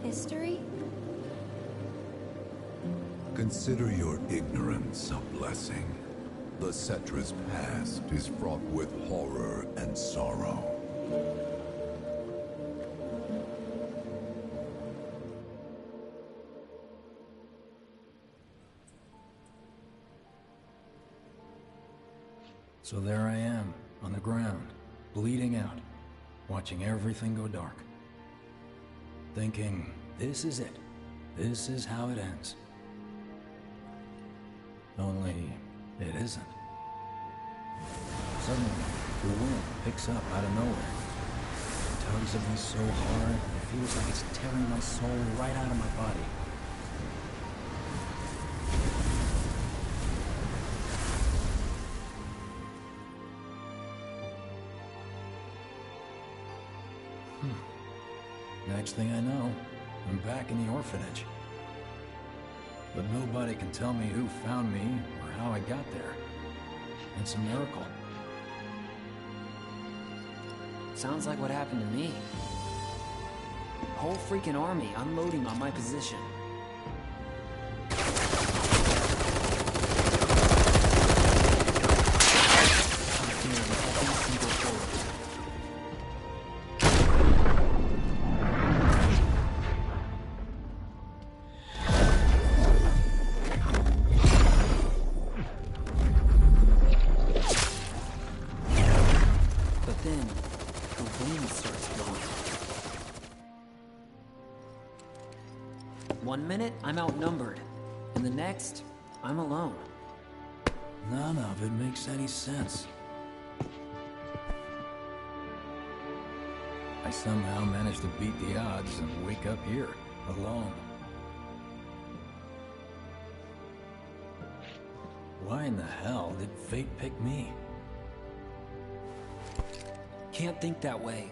history? Consider your ignorance a blessing. The Cetra's past is fraught with horror and sorrow. So there I am, on the ground, bleeding out. watching everything go dark. Thinking, this is it. This is how it ends. Only, it isn't. Suddenly, the wind picks up out of nowhere. It tugs at me so hard, it feels like it's tearing my soul right out of my body. Next thing I know, I'm back in the orphanage. But nobody can tell me who found me or how I got there. It's a miracle. Sounds like what happened to me. Whole freaking army unloading on my position. Then, the wind starts blowing. 1 minute, I'm outnumbered. And the next, I'm alone. None of it makes any sense. I somehow managed to beat the odds and wake up here, alone. Why in the hell did fate pick me? Can't think that way.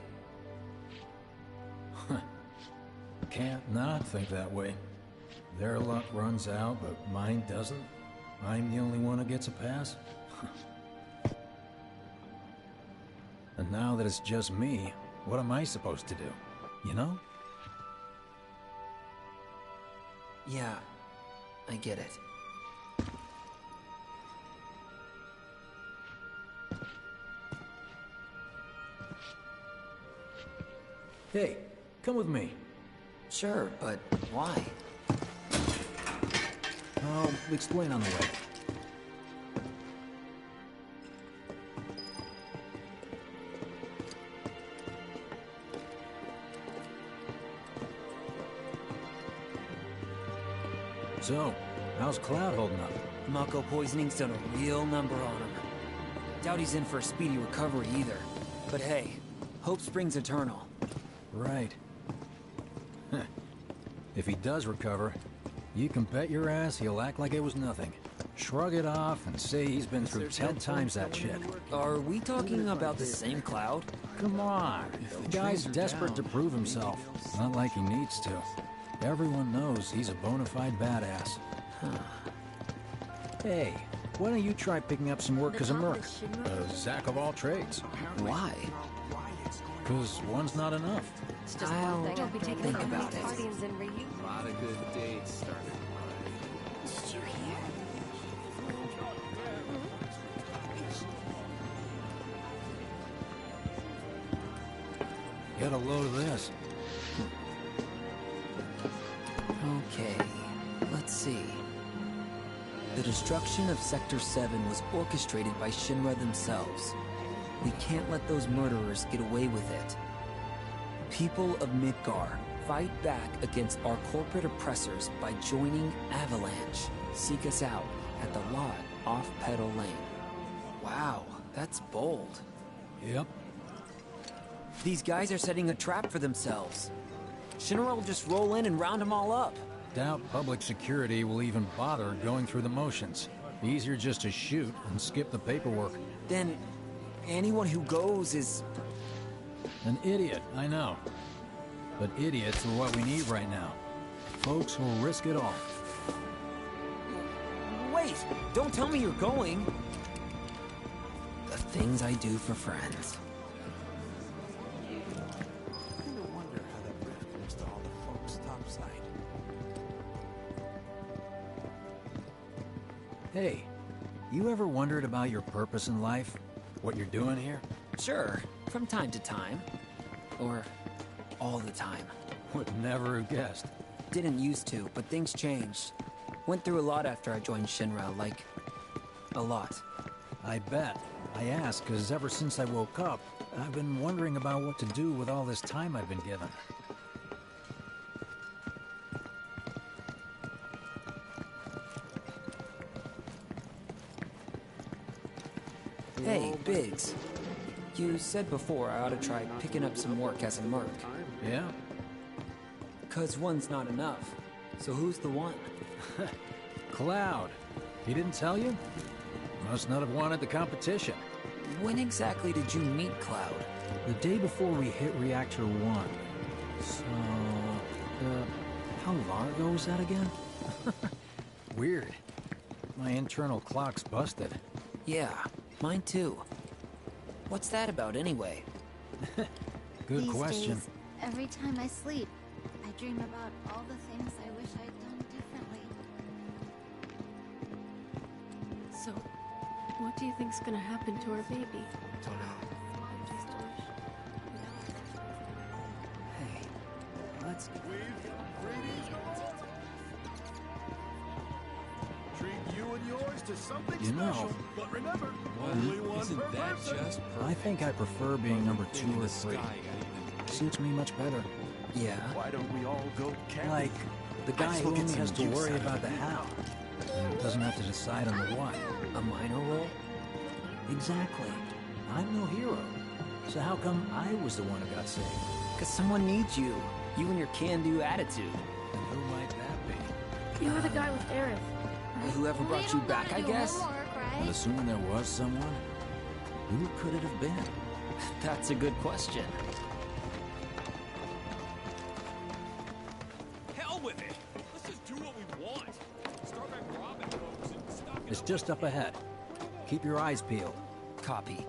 Can't not think that way. Their luck runs out, but mine doesn't. I'm the only one who gets a pass. And now that it's just me, what am I supposed to do? You know? Yeah, I get it. Hey, come with me. Sure, but why? I'll explain on the way. So, how's Cloud holding up? Mako poisoning's done a real number on him. Doubt he's in for a speedy recovery either. But hey, hope springs eternal. Right. If he does recover, you can bet your ass he'll act like it was nothing. Shrug it off and say he's been through 10 times that shit. Are we talking about the same Cloud? Come on. The guy's desperate to prove himself. Not like he needs to. Everyone knows he's a bona fide badass. Hey, why don't you try picking up some work as a merc? A Zack of all trades. Why? Because one's not enough. It's just one thing. Don't be taking think about it. A lot of good dates started. Did you hear? Get a load of this. Okay, let's see. The destruction of Sector 7 was orchestrated by Shinra themselves. We can't let those murderers get away with it. People of Midgar, fight back against our corporate oppressors by joining Avalanche. Seek us out at the lot off Petal Lane. Wow, that's bold. Yep. These guys are setting a trap for themselves. Shinra will just roll in and round them all up. Doubt public security will even bother going through the motions. Easier just to shoot and skip the paperwork. Then, anyone who goes is... An idiot, I know. But idiots are what we need right now. Folks who'll risk it all. Wait! Don't tell me you're going! The things I do for friends. No wonder how that rift goes to all the folks topside. Hey, you ever wondered about your purpose in life? What you're doing here? Sure, from time to time. Or all the time. Would never have guessed. Didn't used to, but things changed. Went through a lot after I joined Shinra, like... a lot. I bet. I ask because ever since I woke up, I've been wondering about what to do with all this time I've been given. Hey, Biggs. You said before I ought to try picking up some work as a merc. Yeah? 'Cause one's not enough. So who's the one? Cloud. He didn't tell you? Must not have wanted the competition. When exactly did you meet Cloud? The day before we hit Reactor 1. So... how long ago was that again? Weird. My internal clock's busted. Yeah, mine too. What's that about anyway? Good These question. days, every time I sleep, I dream about all the things I wish I'd done differently. So, what do you think's gonna happen to our baby? Don't know. Hey, let's... Treat you and yours to something You know, special, but remember, only one isn't per that person. just I think I prefer being number 2 or 3. Suits me much better. Yeah? Why don't we all go camping? Like, the guy who only has to worry about the how. And doesn't have to decide on the what. A minor role? Exactly. I'm no hero. So how come I was the one who got saved? 'Cause someone needs you. You and your can-do attitude. And who might that be? You were the guy with Aerith. Whoever brought you back, I guess? But assuming there was someone, who could it have been? That's a good question. Hell with it! Let's just do what we want. Start by robbing folks and stocking It's just up ahead. Keep your eyes peeled. Copy.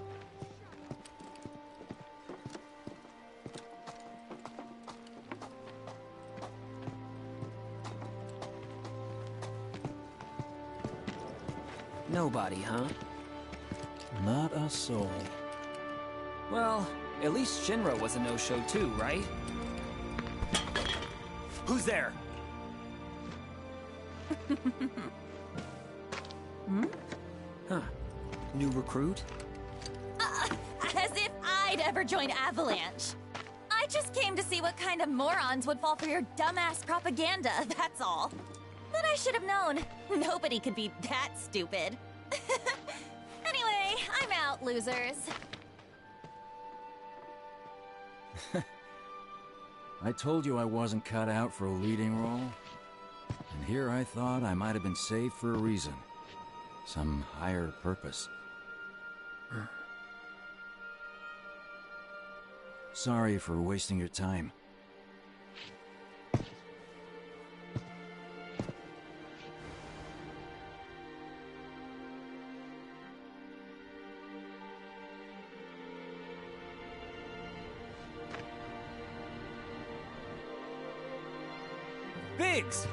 Nobody, huh? Not a soul. Well, at least Shinra was a no-show too, right? Who's there? Huh. New recruit? As if I'd ever join Avalanche. I just came to see what kind of morons would fall for your dumbass propaganda, that's all. But I should have known. Nobody could be that stupid. Anyway, I'm out, losers. I told you I wasn't cut out for a leading role. And here I thought I might have been saved for a reason. Some higher purpose. Sorry for wasting your time. Biggs!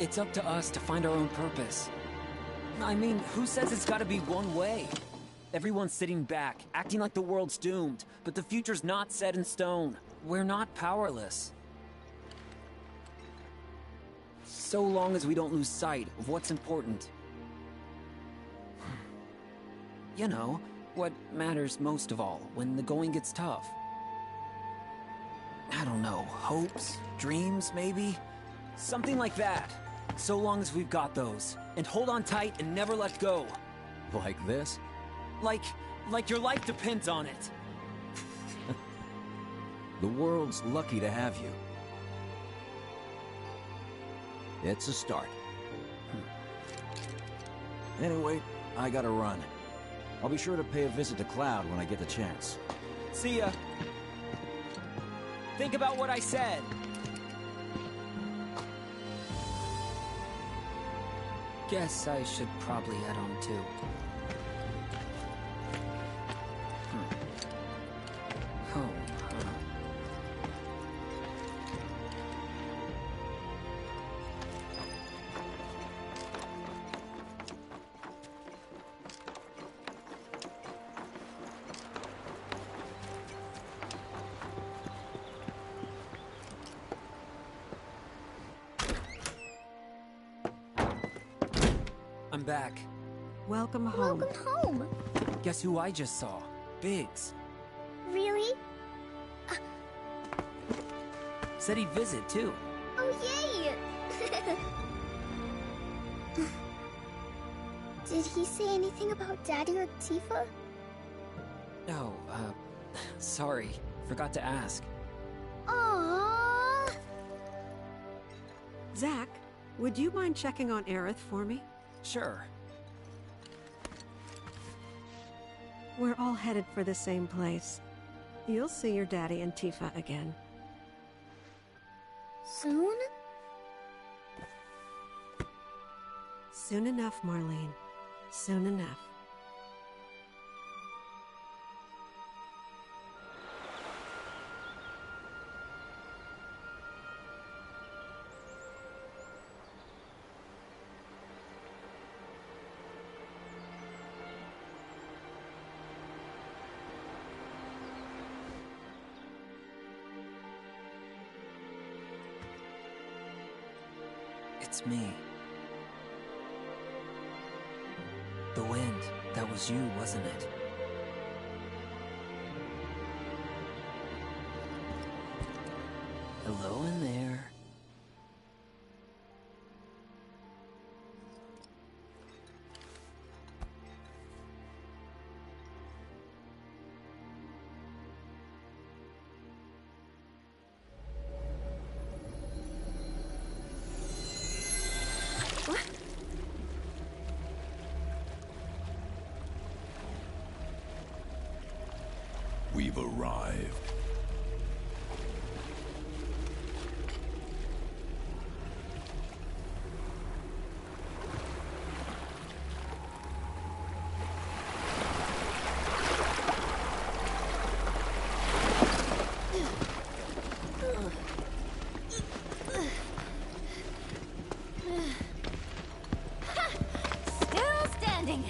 It's up to us to find our own purpose. I mean, who says it's gotta be one way? Everyone's sitting back, acting like the world's doomed, but the future's not set in stone. We're not powerless. So long as we don't lose sight of what's important. You know, what matters most of all when the going gets tough. I don't know, hopes, dreams, maybe? Something like that. So long as we've got those. And hold on tight and never let go. Like this? Like your life depends on it. The world's lucky to have you. It's a start. Anyway, I gotta run. I'll be sure to pay a visit to Cloud when I get the chance. See ya. Think about what I said. Guess I should probably head on too. Home, huh? I'm back. Welcome home. Welcome home. Guess who I just saw? Biggs. Really? Said he'd visit, too. Oh, yay! Did he say anything about Daddy or Tifa? Oh, sorry. Forgot to ask. Aww. Zack, would you mind checking on Aerith for me? Sure. We're all headed for the same place. You'll see your daddy and Tifa again. Soon? Soon enough, Marlene. Soon enough. It's me. The wind, that was you, wasn't it? Hello in there. We've arrived. Still standing.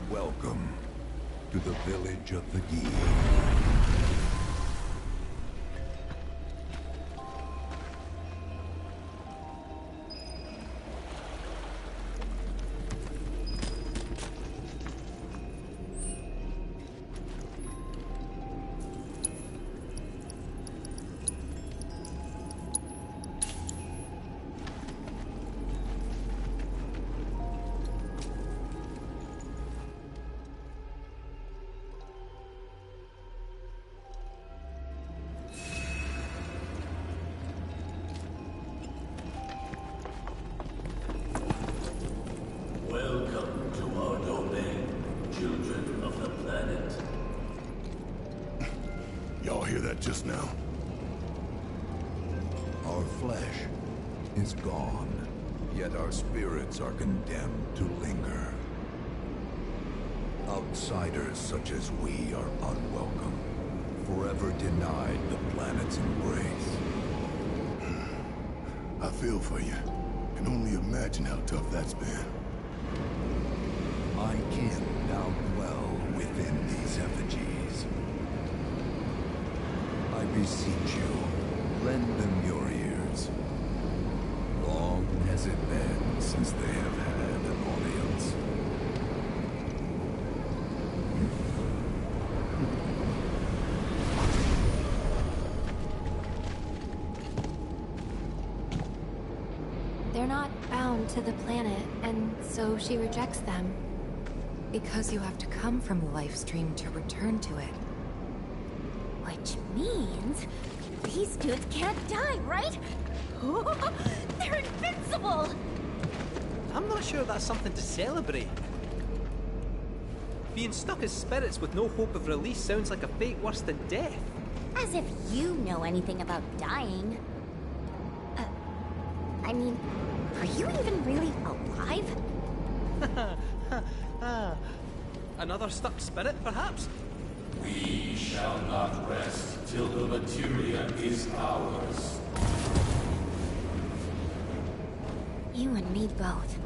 Welcome to the village of the Gi. Welcome to our domain, children of the planet. Y'all hear that just now? Our flesh is gone, yet our spirits are condemned to linger. Outsiders such as we are unwelcome, forever denied the planet's embrace. I feel for you. Can only imagine how tough that's been. My kin now dwell within these effigies. I beseech you, lend them your ears. Long has it been since they have had an audience. They're not bound to the planet, and so she rejects them. Because you have to come from the life stream to return to it. Which means these dudes can't die, right? They're invincible! I'm not sure that's something to celebrate. Being stuck as spirits with no hope of release sounds like a fate worse than death. As if you know anything about dying. I mean, are you even really alive? Another stuck spirit, perhaps? We shall not rest till the materia is ours. You and me both.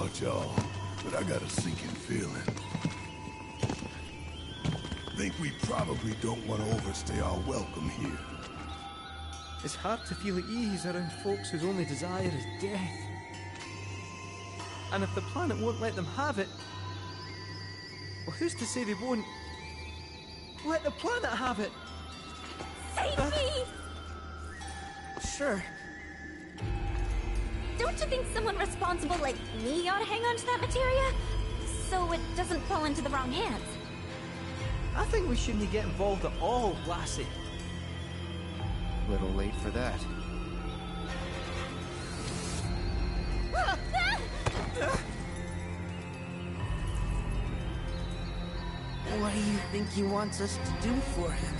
about y'all, but I got a sinking feeling. Think we probably don't want to overstay our welcome here. It's hard to feel at ease around folks whose only desire is death. And if the planet won't let them have it, well, who's to say they won't let the planet have it? Save me! Sure. Don't you think someone responsible like me ought to hang on to that materia? So it doesn't fall into the wrong hands. I think we shouldn't get involved at all, lassie. Little late for that. What do you think he wants us to do for him?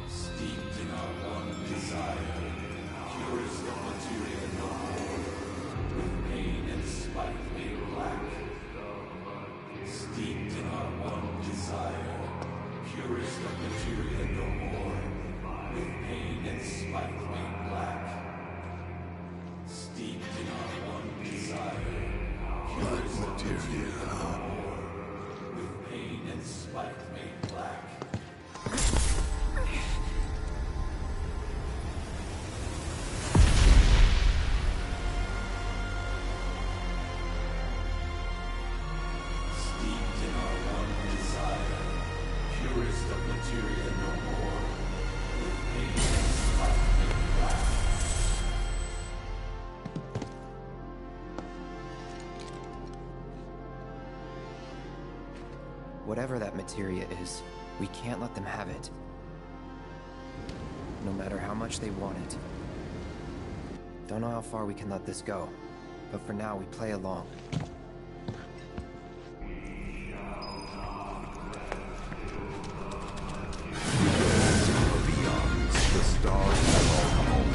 Steeped in our one desire, cures the materia no more, with pain and spite made black. Steeped in our one desire, cures the materia no more, with pain and spite made black. Steeped in our one desire, cures the materia no more, with pain and spite made black. Steeped in our one desire, cures the materia no more, with pain and spite made black. Whatever that materia is, we can't let them have it. No matter how much they want it. Don't know how far we can let this go, but for now we play along. Beyond the stars call home.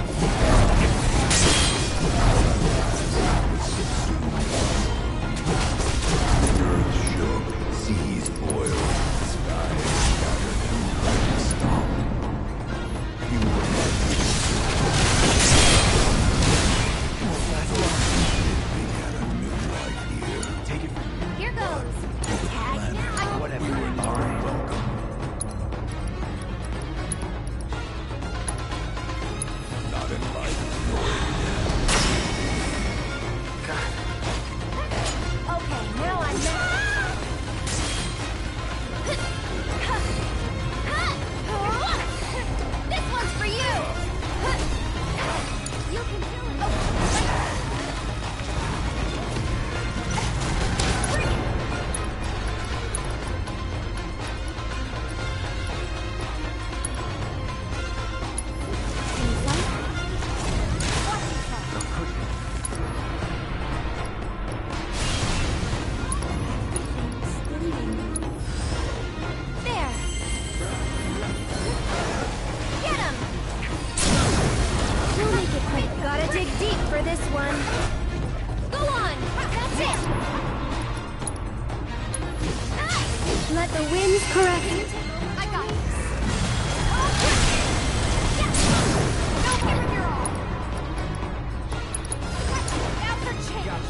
Earth shook, seas boiled, skies scattered and rain stomped. Pure living at a new life here. Take it from Here goes. Tag now. whatever. You are welcome. Not in life nor in death. Okay, now I'm mad. This one's for you. You can do it. There. Get him. We'll make it quick. Gotta dig deep for this one. Go on. That's it. Let the winds correct you. I got this. Don't give it your all. Now for change.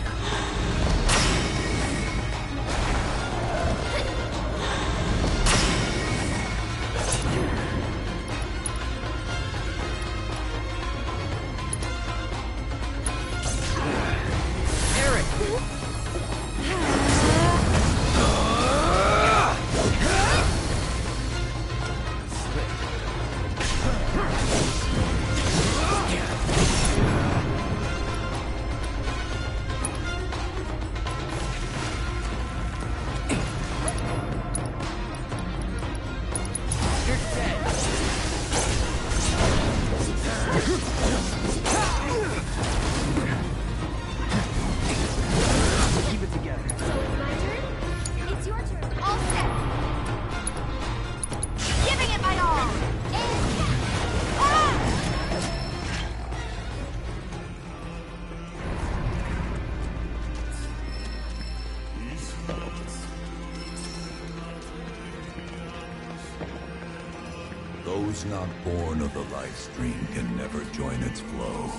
Eric! Keep it together. My turn? It's your turn. All set. Giving it my all. Those not born of the life stream can never join its flow.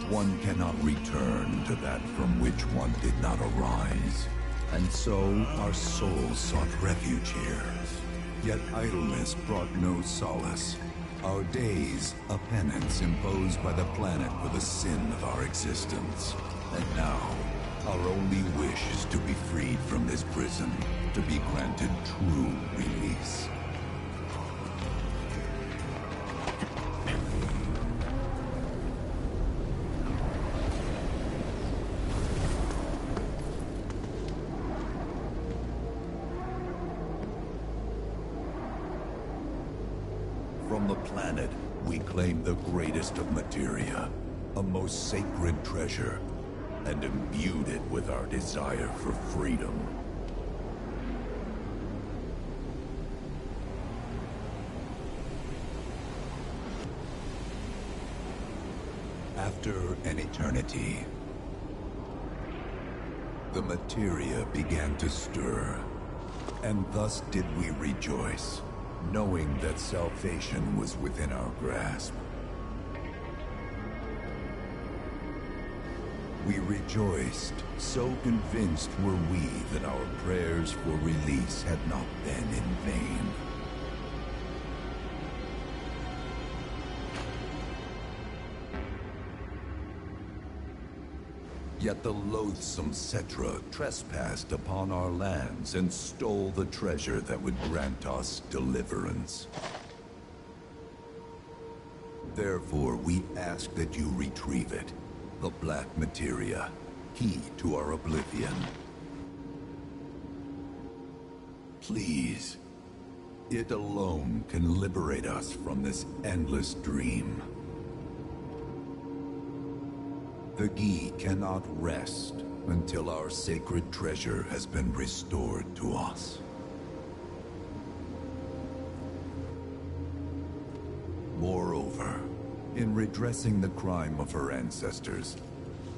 One cannot return to that from which one did not arise. And so our souls sought refuge here. Yet idleness brought no solace. Our days, a penance imposed by the planet for the sin of our existence. And now, our only wish is to be freed from this prison, to be granted true release. From the planet, we claim the greatest of materia, a most sacred treasure, and imbued it with our desire for freedom. After an eternity, the materia began to stir, and thus did we rejoice, knowing that salvation was within our grasp. We rejoiced, so convinced were we that our prayers for release had not been in vain. Yet the loathsome Cetra trespassed upon our lands and stole the treasure that would grant us deliverance. Therefore, we ask that you retrieve it, the black materia, key to our oblivion. Please, it alone can liberate us from this endless dream. The Gi cannot rest until our sacred treasure has been restored to us. Moreover, in redressing the crime of her ancestors,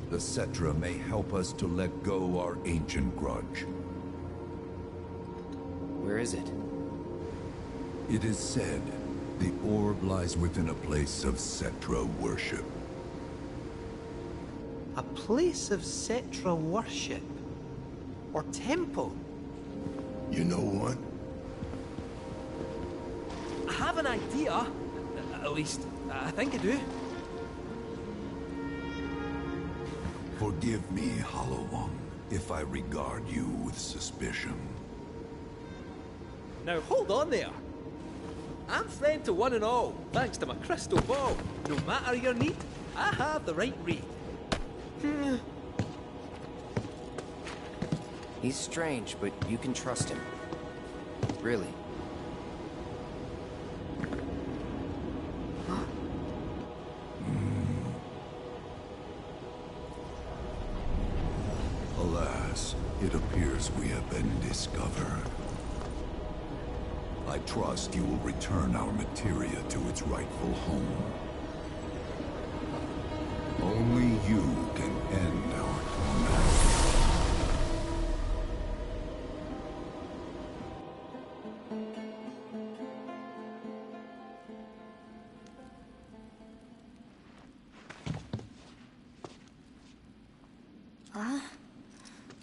the Cetra may help us to let go our ancient grudge. Where is it? It is said the orb lies within a place of Cetra worship. A place of Cetra worship? Or temple? You know what? I have an idea. At least, I think I do. Forgive me, Hollow One, if I regard you with suspicion. Now hold on there. I'm friend to one and all, thanks to my crystal ball. No matter your need, I have the right read. He's strange, but you can trust him. Really. Alas, it appears we have been discovered. I trust you will return our materia to its rightful home. Only you can end our torment.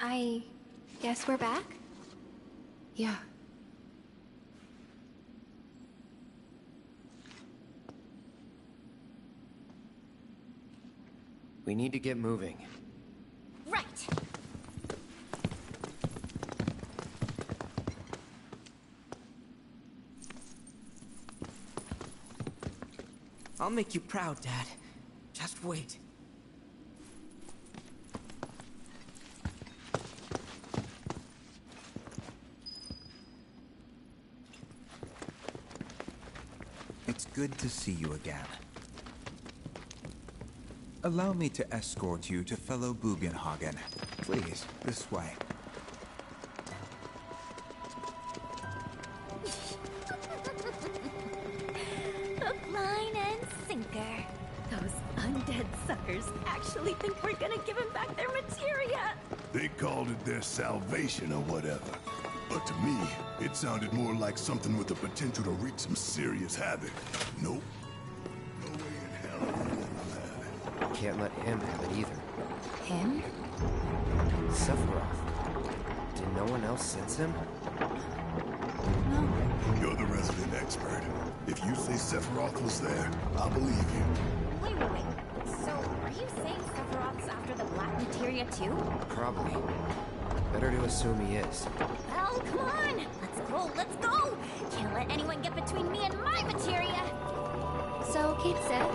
I guess we're back? Yeah. We need to get moving. Right. I'll make you proud, Dad. Just wait. It's good to see you again. Allow me to escort you to fellow Bugenhagen. Please, this way. Hook, line, and sinker. Those undead suckers actually think we're gonna give them back their materia. They called it their salvation or whatever. But to me, it sounded more like something with the potential to wreak some serious havoc. Nope. No way in hell I'm letting them have it. can't let him have it either. Him? Sephiroth. Did no one else sense him? No. You're the resident expert. If you say Sephiroth was there, I'll believe you. Wait. So, are you saying Sephiroth's after the black materia too? Probably. Better to assume he is. Well, come on! Let's go! Can't let anyone get between me and my materia! So, Kate said,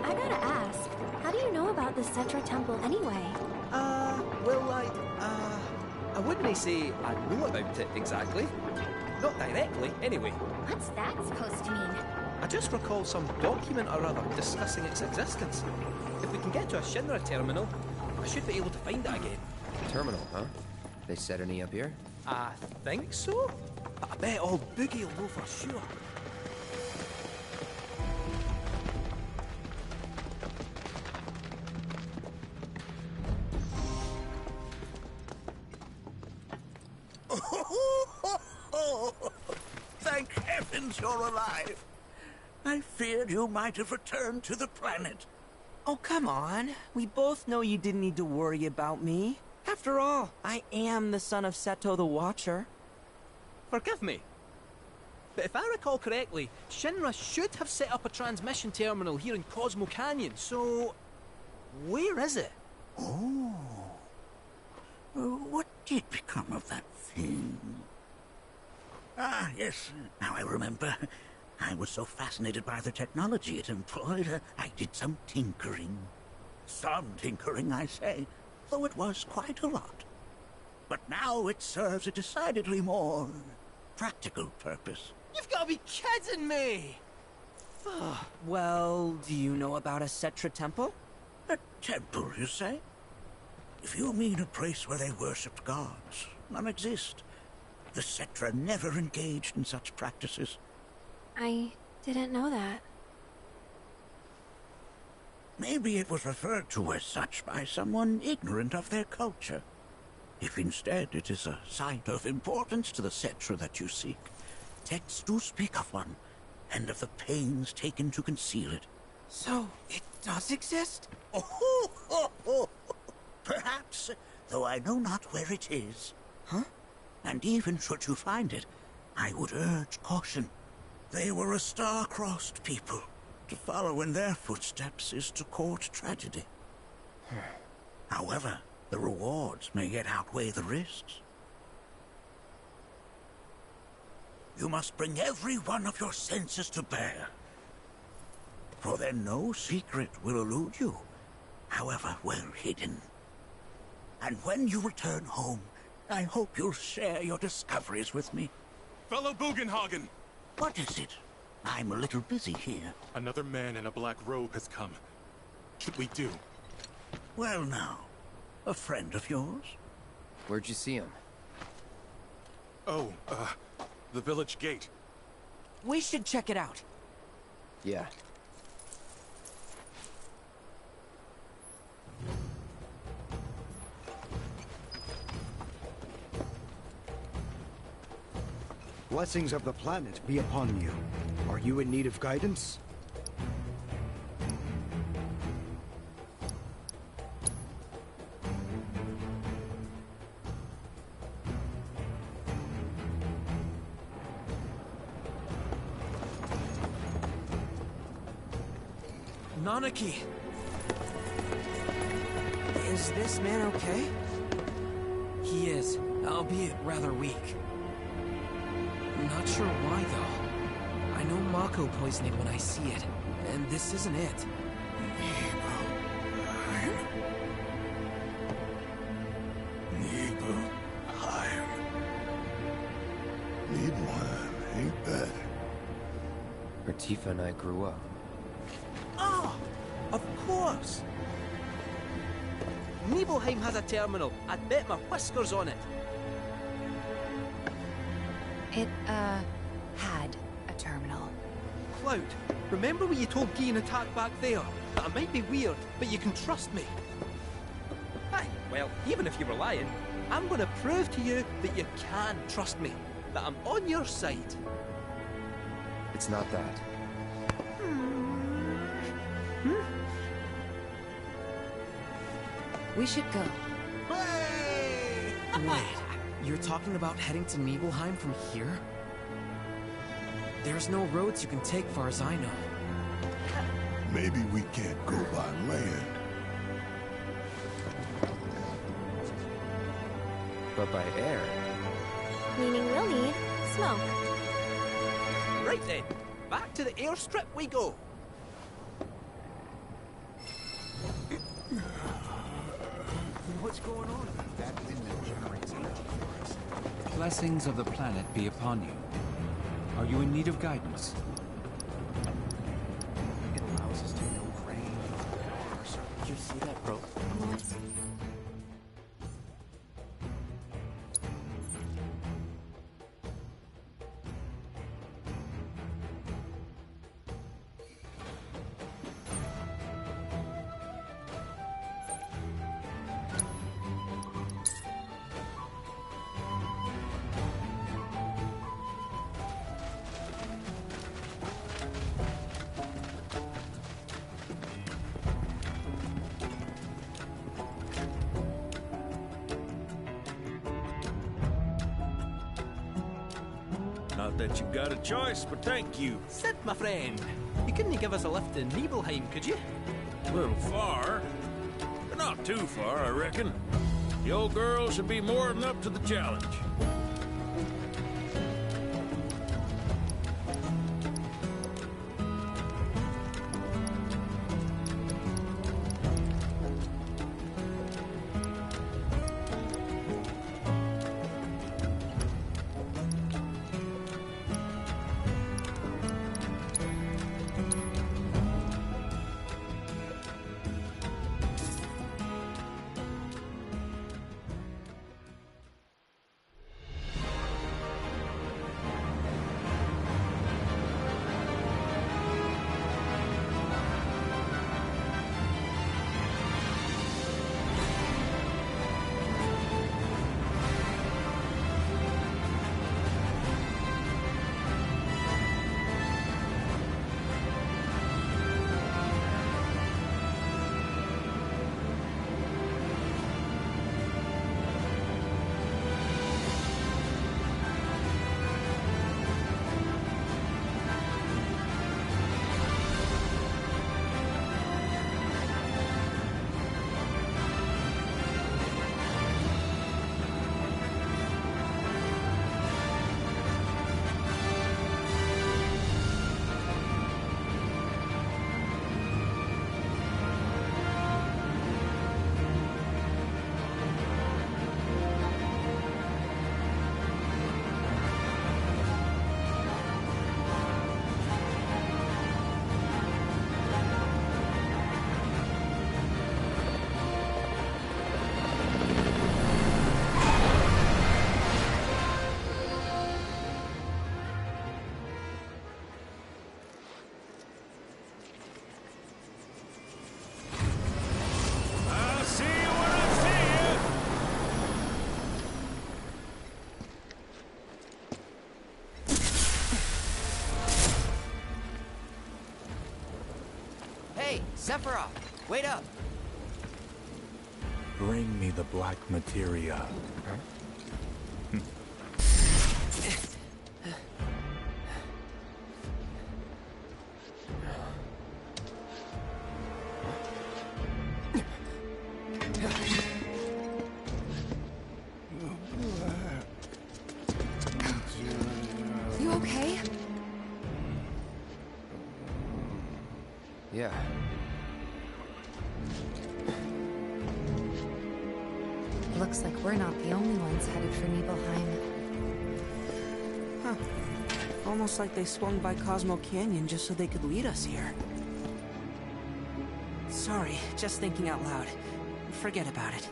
I gotta ask, how do you know about the Cetra Temple anyway? I wouldn't say I know about it exactly. Not directly, anyway. What's that supposed to mean? I just recall some document or other discussing its existence. If we can get to a Shinra terminal, I should be able to find it again. Terminal, huh? They set any up here? I think so. But I bet old Boogie will know for sure. Thank heavens you're alive. I feared you might have returned to the planet. Oh, come on. We both know you didn't need to worry about me. After all, I am the son of Seto the Watcher. Forgive me. But if I recall correctly, Shinra should have set up a transmission terminal here in Cosmo Canyon, so... where is it? Oh. What did become of that thing? Ah, yes, now I remember. I was so fascinated by the technology it employed, I did some tinkering. Some tinkering, I say, though it was quite a lot. But now it serves a decidedly more practical purpose. You've got to be kidding me! Well, do you know about a Cetra Temple? A temple, you say? If you mean a place where they worshipped gods, none exist. The Cetra never engaged in such practices. I didn't know that. Maybe it was referred to as such by someone ignorant of their culture. If instead it is a site of importance to the Cetra that you seek, texts do speak of one, and of the pains taken to conceal it. So, it does exist? Oh, perhaps, though I know not where it is. Huh? And even should you find it, I would urge caution. They were a star-crossed people. To follow in their footsteps is to court tragedy. However, the rewards may yet outweigh the risks. You must bring every one of your senses to bear. For then no secret will elude you, however well hidden. And when you return home, I hope you'll share your discoveries with me. Fellow Bugenhagen! What is it? I'm a little busy here. Another man in a black robe has come. Should we do? Well now, a friend of yours? Where'd you see him? Oh, the village gate. We should check it out. Yeah. Blessings of the planet be upon you. Are you in need of guidance? Nanaki! Is this man okay? He is, albeit rather weak. Not sure why, though. I know Mako poisoned it when I see it, and this isn't it. Nibelheim, ain't that? Where Tifa and I grew up. Oh, of course! Nibelheim has a terminal. I'd bet my whiskers on it. It, had a terminal. Cloud, remember when you told Gian attack back there? That I might be weird, but you can trust me. Aye, well, even if you were lying, I'm gonna prove to you that you can trust me. That I'm on your side. It's not that. We should go. Wait, you're talking about heading to Nibelheim from here? There's no roads you can take far as I know. Maybe we can't go by land. But by air. Meaning we'll need smoke. Right then, back to the airstrip we go. What's going on? That windmill generates energy for us. Blessings of the planet be upon you. Are you in need of guidance? It allows us to know rain. Did you see that, bro? Not that you've got a choice, but thank you. Sid, my friend, you couldn't give us a lift in Nibelheim, could you? A little far, but not too far, I reckon. The old girl should be more than up to the challenge. Sephiroth, wait up! Bring me the black materia. You okay? Yeah. Looks like we're not the only ones headed for Nibelheim. Huh. Almost like they swung by Cosmo Canyon just so they could lead us here. Sorry, just thinking out loud. Forget about it.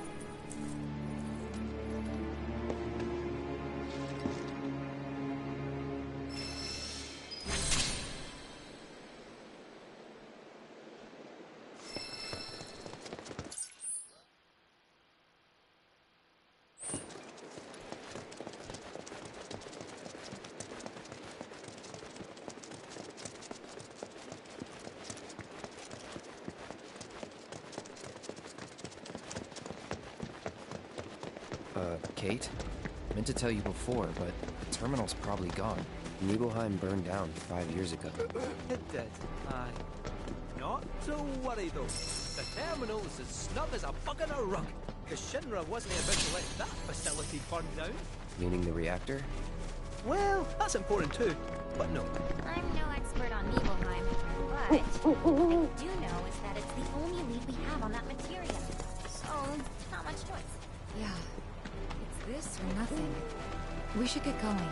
Kate? Meant to tell you before, but the terminal's probably gone. Nibelheim burned down 5 years ago. It did, aye. Not to worry, though. The terminal is as snug as a bug in a rug, because Shinra wasn't about to let that facility burn down. Meaning the reactor? Well, that's important too, but no. I'm no expert on Nibelheim, but what I do know is that it's the only lead we have on that materia. So, not much choice. Yeah. It's this or nothing. We should get going.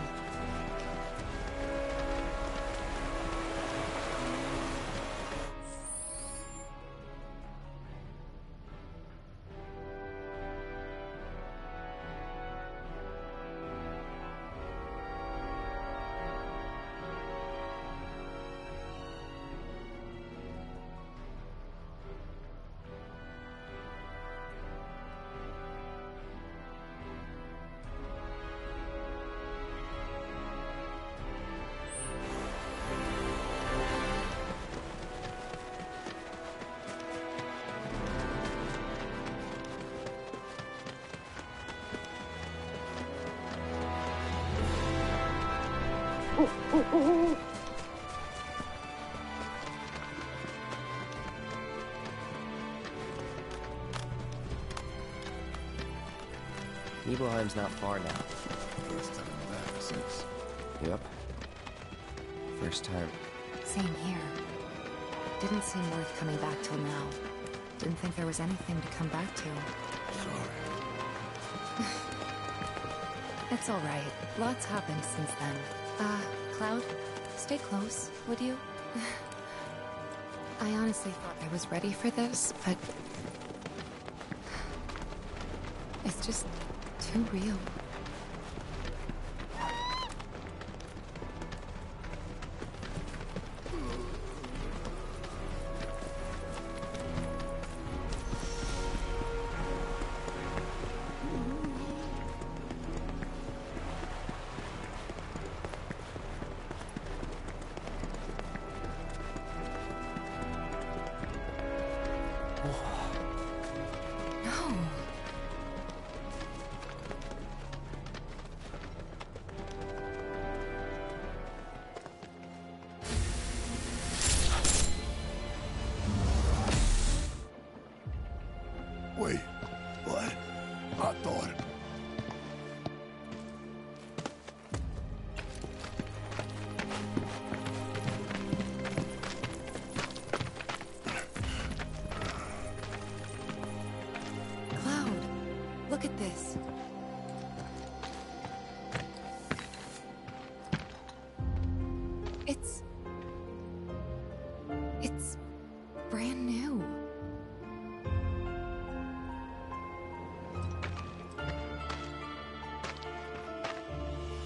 Nibelheim's not far now. First time back since... Yep. First time. Same here. Didn't seem worth coming back till now. Didn't think there was anything to come back to. Sorry. It's alright. Lots happened since then. Cloud, stay close, would you? I honestly thought I was ready for this, but... it's just too real. Wait, what? I thought... Cloud, look at this. It's brand new.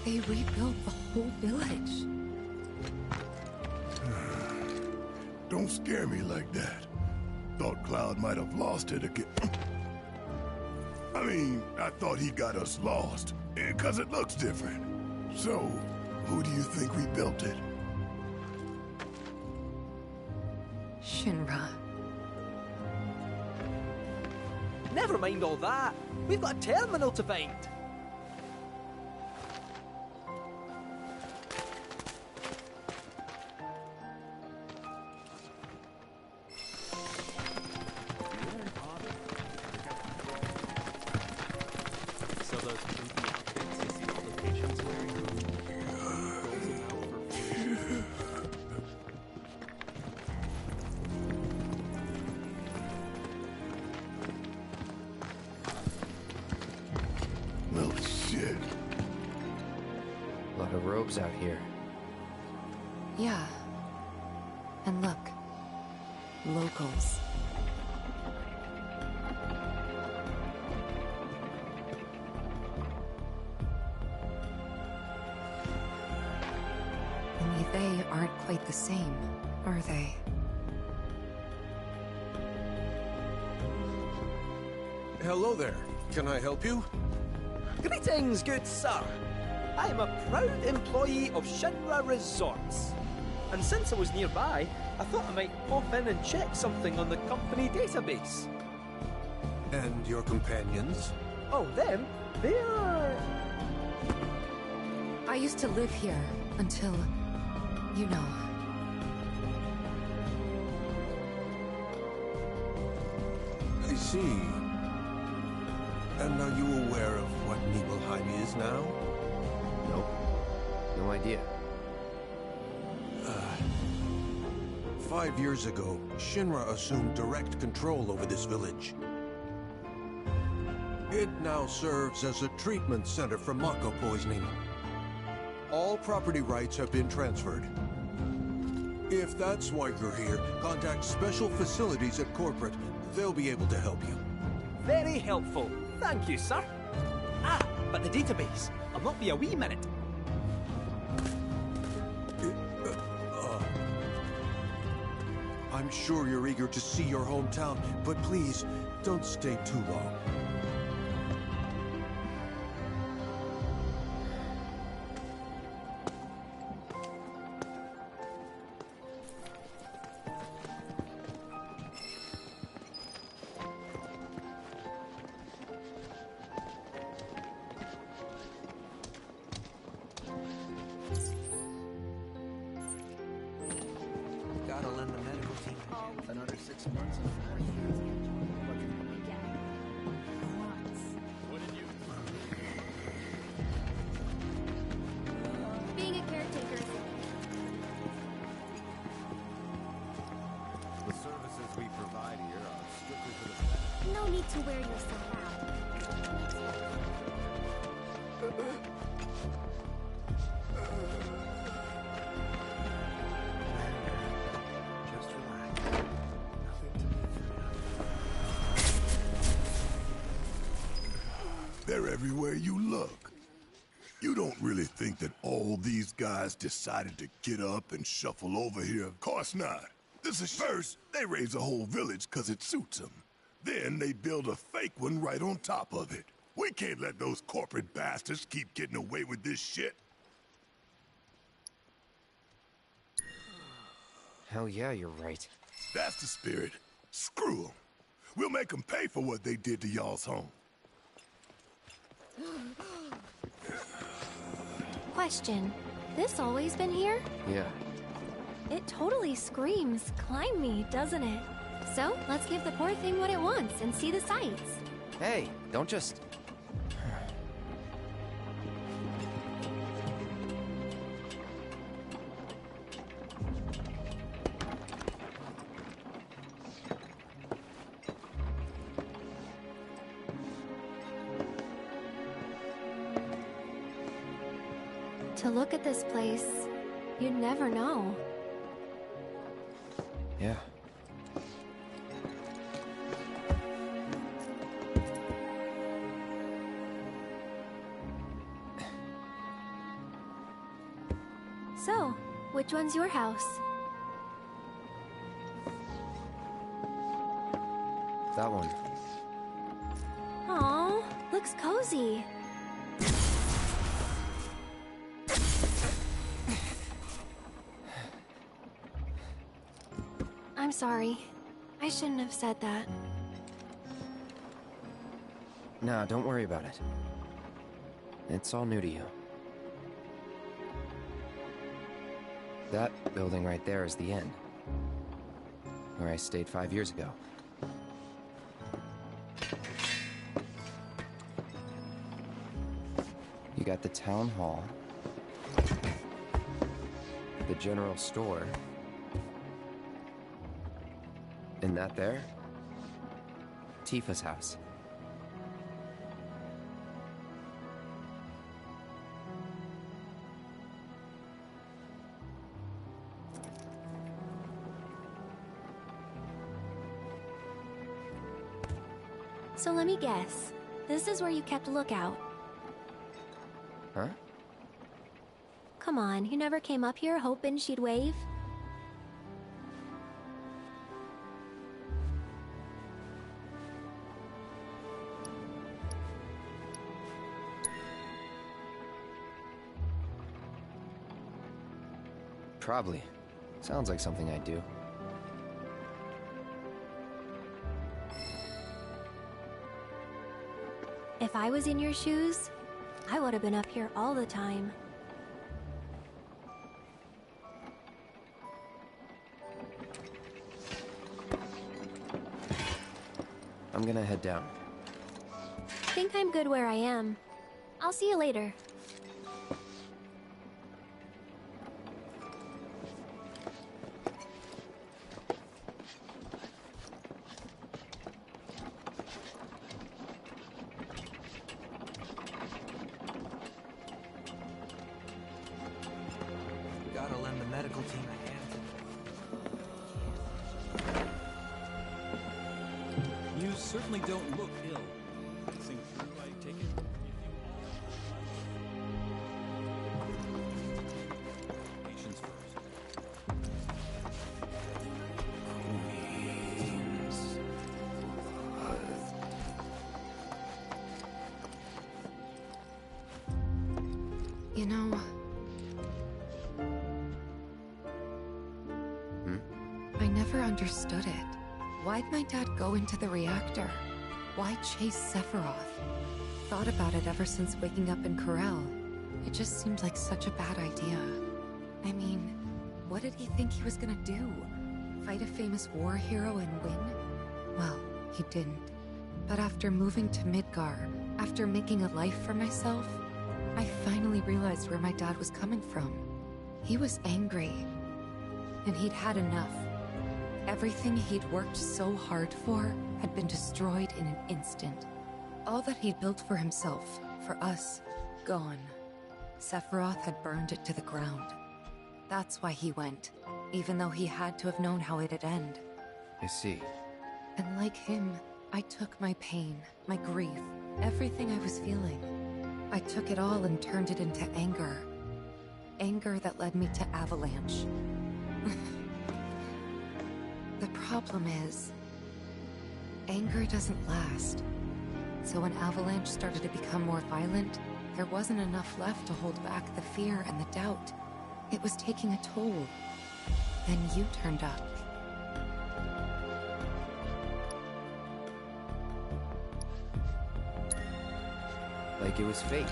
They rebuilt the whole village. Don't scare me like that. Thought Cloud might have lost it again. I mean, I thought he got us lost, because it looks different. So, who do you think rebuilt it? Shinra. Never mind all that. We've got a terminal to find. Well, shit. A lot of robes out here. Yeah. And look. Locals. Only they aren't quite the same, are they? Hello there. Can I help you? Greetings, good sir. I am a proud employee of Shinra Resorts. And since I was nearby, I thought I might pop in and check something on the company database. And your companions? Oh, them? They're... I used to live here until, you know. I see. And are you aware of what Nibelheim is now? Nope. No idea. 5 years ago, Shinra assumed direct control over this village. It now serves as a treatment center for Mako poisoning. All property rights have been transferred. If that's why you're here, contact Special Facilities at Corporate. They'll be able to help you. Very helpful. Thank you, sir. Ah, but the database. I'll not be a wee minute. I'm sure you're eager to see your hometown, but please, don't stay too long. Gotta lend the medical team another 6 months and 4 years. What can we get? What did you... Being a caretaker is... The services we provide here are strictly for the... No need to wear yourself out. Just relax. Nothing to be They're everywhere you look. You don't really think that all these guys decided to get up and shuffle over here? Of course not. This is first, they raise a whole village because it suits them. Then they build a fake one right on top of it. We can't let those corporate bastards keep getting away with this shit. Hell yeah, you're right. That's the spirit. Screw them. We'll make them pay for what they did to y'all's home. Question. This always been here? Yeah. It totally screams, climb me, doesn't it? So, let's give the poor thing what it wants and see the sights. Hey, don't just... To look at this place, you'd never know. Yeah. So, which one's your house? That one. Aw, looks cozy. I'm sorry. I shouldn't have said that. Nah, don't worry about it. It's all new to you. That building right there is the inn. Where I stayed 5 years ago. You got the town hall, the general store, and that there, Tifa's house. So let me guess. This is where you kept a lookout. Huh? Come on, you never came up here hoping she'd wave? Probably. Sounds like something I'd do. If I was in your shoes, I would have been up here all the time. I'm gonna head down. Think I'm good where I am. I'll see you later. Gotta lend the medical team a hand. You certainly don't look ill. Think through, I take it? Patience first. You know... I never understood it. Why'd my dad go into the reactor? Why chase Sephiroth? Thought about it ever since waking up in Corel. It just seemed like such a bad idea. I mean, what did he think he was gonna do? Fight a famous war hero and win? Well, he didn't. But after moving to Midgar, after making a life for myself, I finally realized where my dad was coming from. He was angry. And he'd had enough. Everything he'd worked so hard for had been destroyed in an instant. All that he'd built for himself, for us, gone. Sephiroth had burned it to the ground. That's why he went, even though he had to have known how it'd end. I see. And like him, I took my pain, my grief, everything I was feeling. I took it all and turned it into anger. Anger that led me to Avalanche. The problem is, anger doesn't last. So when Avalanche started to become more violent, there wasn't enough left to hold back the fear and the doubt. It was taking a toll. Then you turned up. Like it was fate.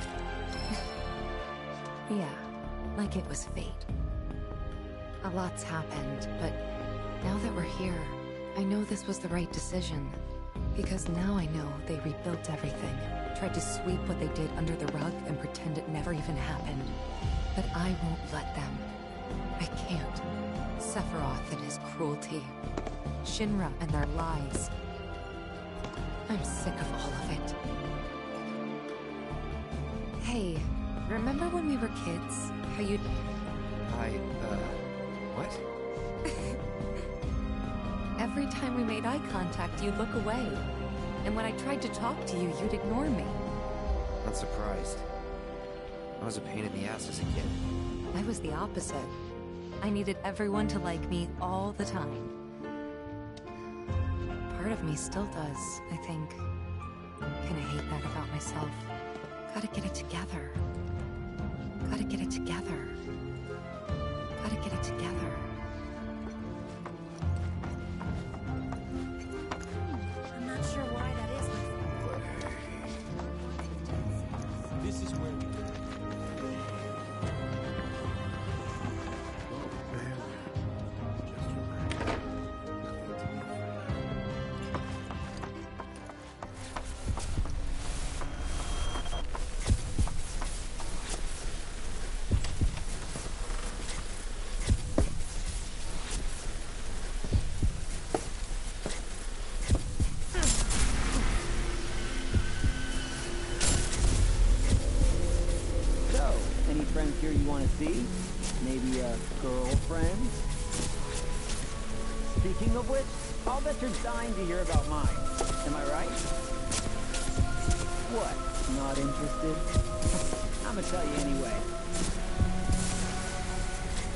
Yeah, like it was fate. A lot's happened, but now that we're here, I know this was the right decision. Because now I know they rebuilt everything, tried to sweep what they did under the rug and pretend it never even happened. But I won't let them. I can't. Sephiroth and his cruelty. Shinra and their lies. I'm sick of all of it. Hey, remember when we were kids? How you'd... what? Every time we made eye contact, you'd look away. And when I tried to talk to you, you'd ignore me. Not surprised. I was a pain in the ass as a kid. I was the opposite. I needed everyone to like me all the time. Part of me still does, I think. Kinda hate that about myself. Gotta get it together. Gotta get it together. Gotta get it together. I'm not sure why that is. This is where we... friends here you want to see? Maybe a girlfriend? Speaking of which, I'll bet you're dying to hear about mine. Am I right? What? Not interested? I'ma tell you anyway.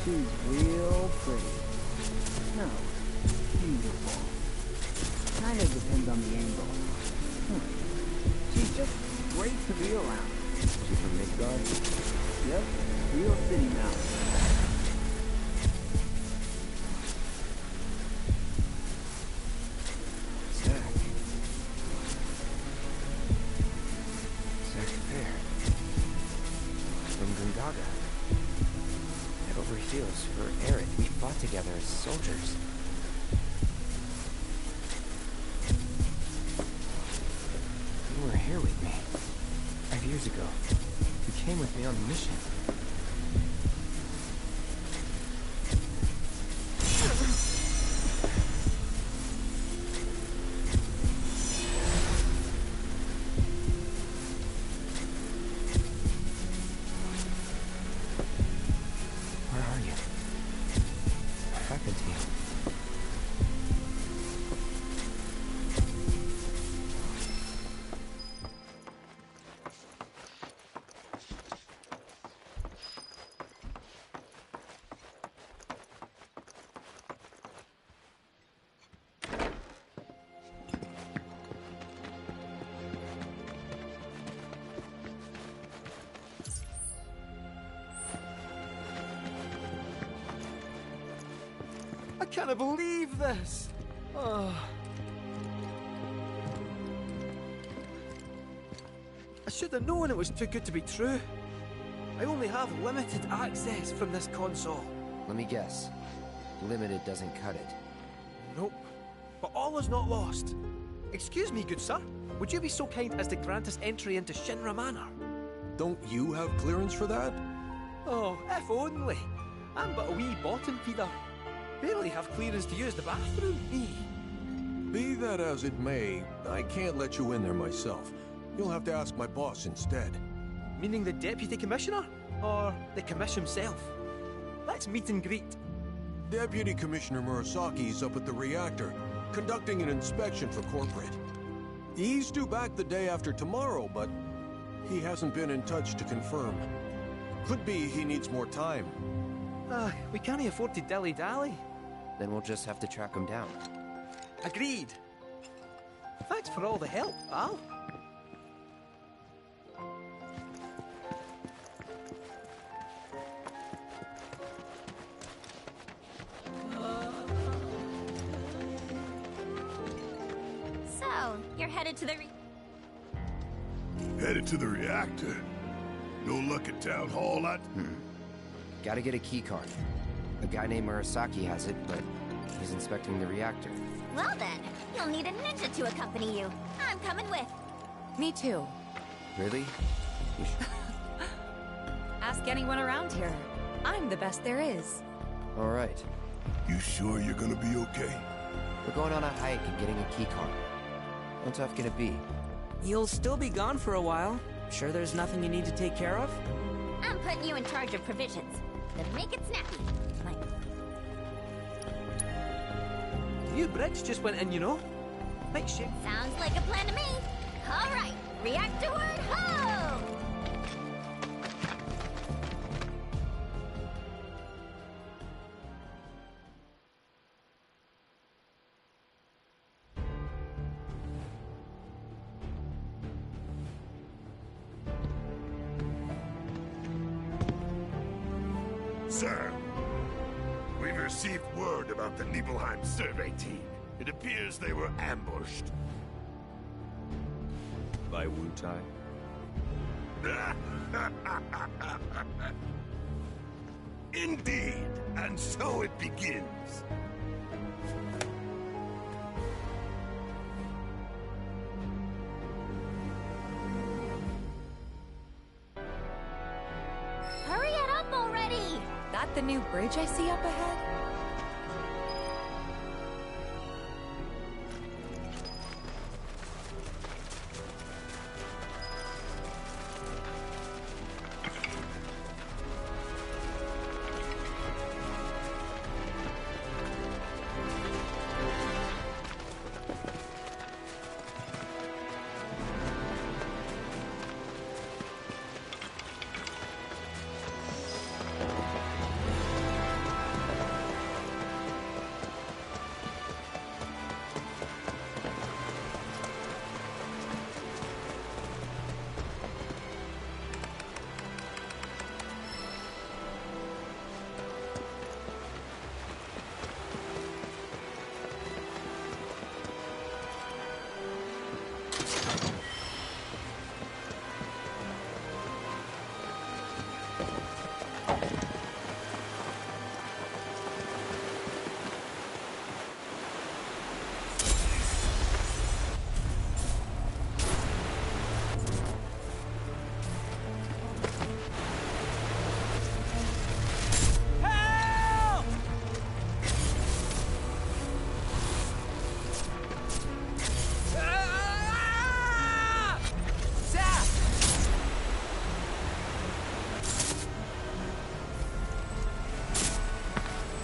She's real pretty. No, beautiful. Kinda depends on the angle. She's just great to be around. She's from Midgar? Yep, real city mouse. saga. It reveals you were Eric. We fought together as soldiers. You were here with me 5 years ago. You came with me on the mission. I can't believe this! Oh. I should have known it was too good to be true. I only have limited access from this console. Let me guess. Limited doesn't cut it. Nope. But all is not lost. Excuse me, good sir. Would you be so kind as to grant us entry into Shinra Manor? Don't you have clearance for that? Oh, if only. I'm but a wee bottom feeder. Barely have clearance to use the bathroom, me. Be that as it may, I can't let you in there myself. You'll have to ask my boss instead. Meaning the Deputy Commissioner? Or the Commission himself? Let's meet and greet. Deputy Commissioner Murasaki's up at the reactor, conducting an inspection for corporate. He's due back the day after tomorrow, but he hasn't been in touch to confirm. Could be he needs more time. We can't afford to dilly-dally. Then we'll just have to track him down. Agreed. Thanks for all the help, Al. So, you're headed to the Headed to the reactor? No luck at Town Hall, Gotta get a keycard. A guy named Murasaki has it, but he's inspecting the reactor. Well then, you'll need a ninja to accompany you. I'm coming with. Me too. Really? You Ask anyone around here. I'm the best there is. Alright. You sure you're gonna be okay? We're going on a hike and getting a keycard. How tough can it be? You'll still be gone for a while. Sure there's nothing you need to take care of? I'm putting you in charge of provisions. Then make it snappy. New bridge just went in, you know? Nice shape. Sounds like a plan to me. All right, reactorward ho! Sir, we've received word about the Nibelheim survey team. It appears they were ambushed. By Wutai? Indeed, and so it begins. Hurry it up already! That the new bridge I see up ahead?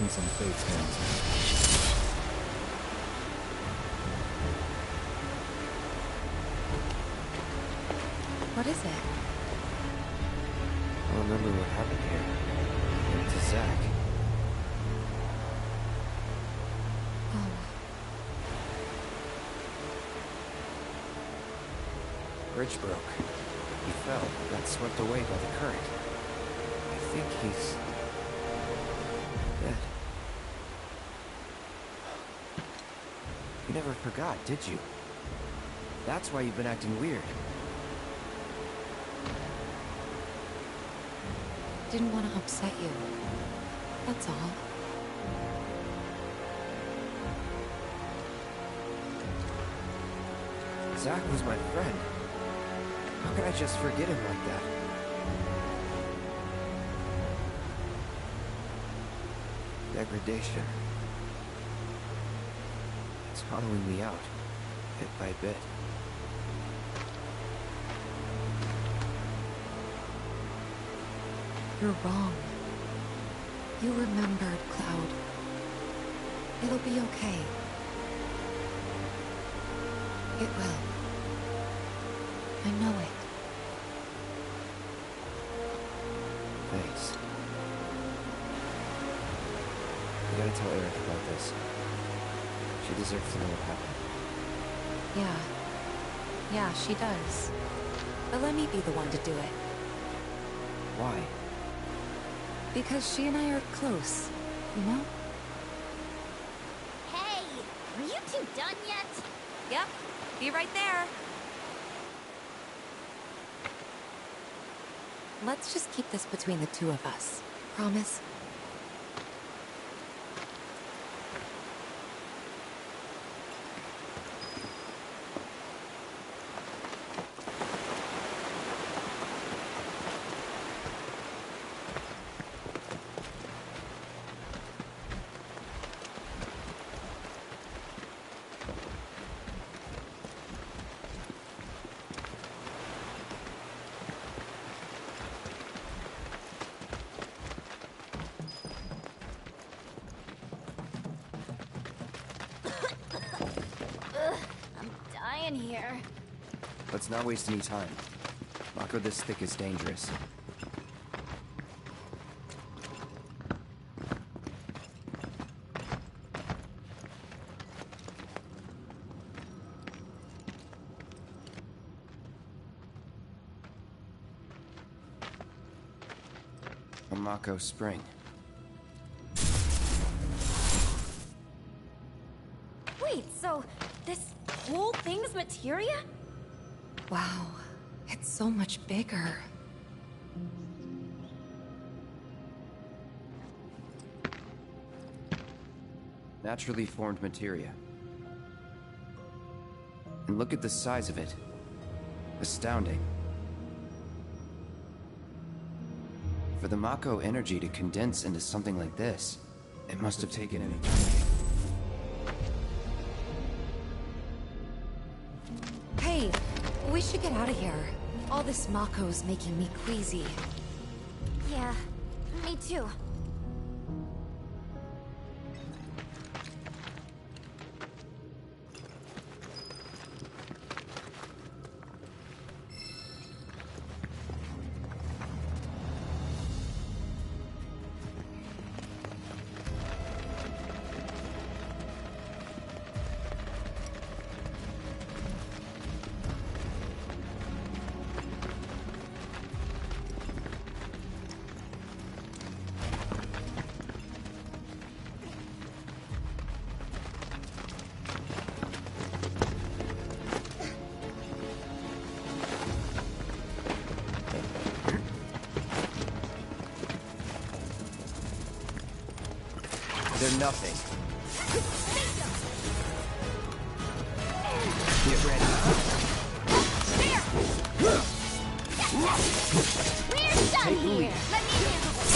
me some Fate's hands. What is it? I remember what happened here. And to Zack. Oh. Bridge broke. He fell, got swept away by the current. I think he's... dead. You never forgot, did you? That's why you've been acting weird. Didn't want to upset you. That's all. Zack was my friend. How could I just forget him like that? Degradation. It's hollowing me out, bit by bit. You're wrong. You remembered, Cloud. It'll be okay. It will. I know it. Thanks. You gotta tell Eric about this. She deserves to know what happened. Yeah, she does. But let me be the one to do it. Why? Because she and I are close, you know? Hey! Are you two done yet? Yep. Be right there. Let's just keep this between the two of us. Promise? In here. Let's not waste any time. Mako this thick is dangerous. A Mako spring. Wait, so this whole thing's materia? Wow. It's so much bigger. Naturally formed materia. And look at the size of it. Astounding. For the Mako energy to condense into something like this, it must have taken an eternity. Hey, we should get out of here. All this Mako's making me queasy. Yeah, me too. They're nothing. Get ready. We're done Take the here. lead. Let me handle this.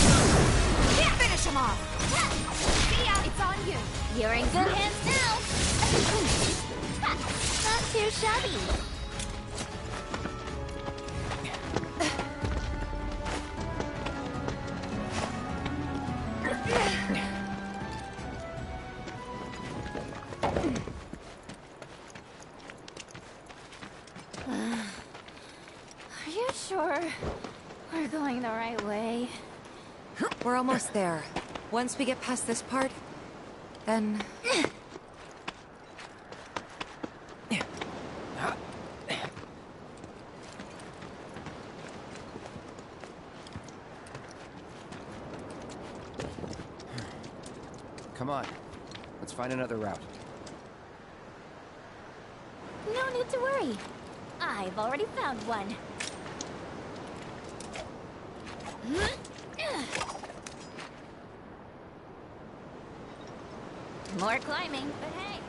Can't finish him off. See ya. It's on you. You're in good hands now. Not too shabby. sure we're going the right way. We're almost there. Once we get past this part, then... Come on. Let's find another route. No need to worry. I've already found one. More climbing, but hey.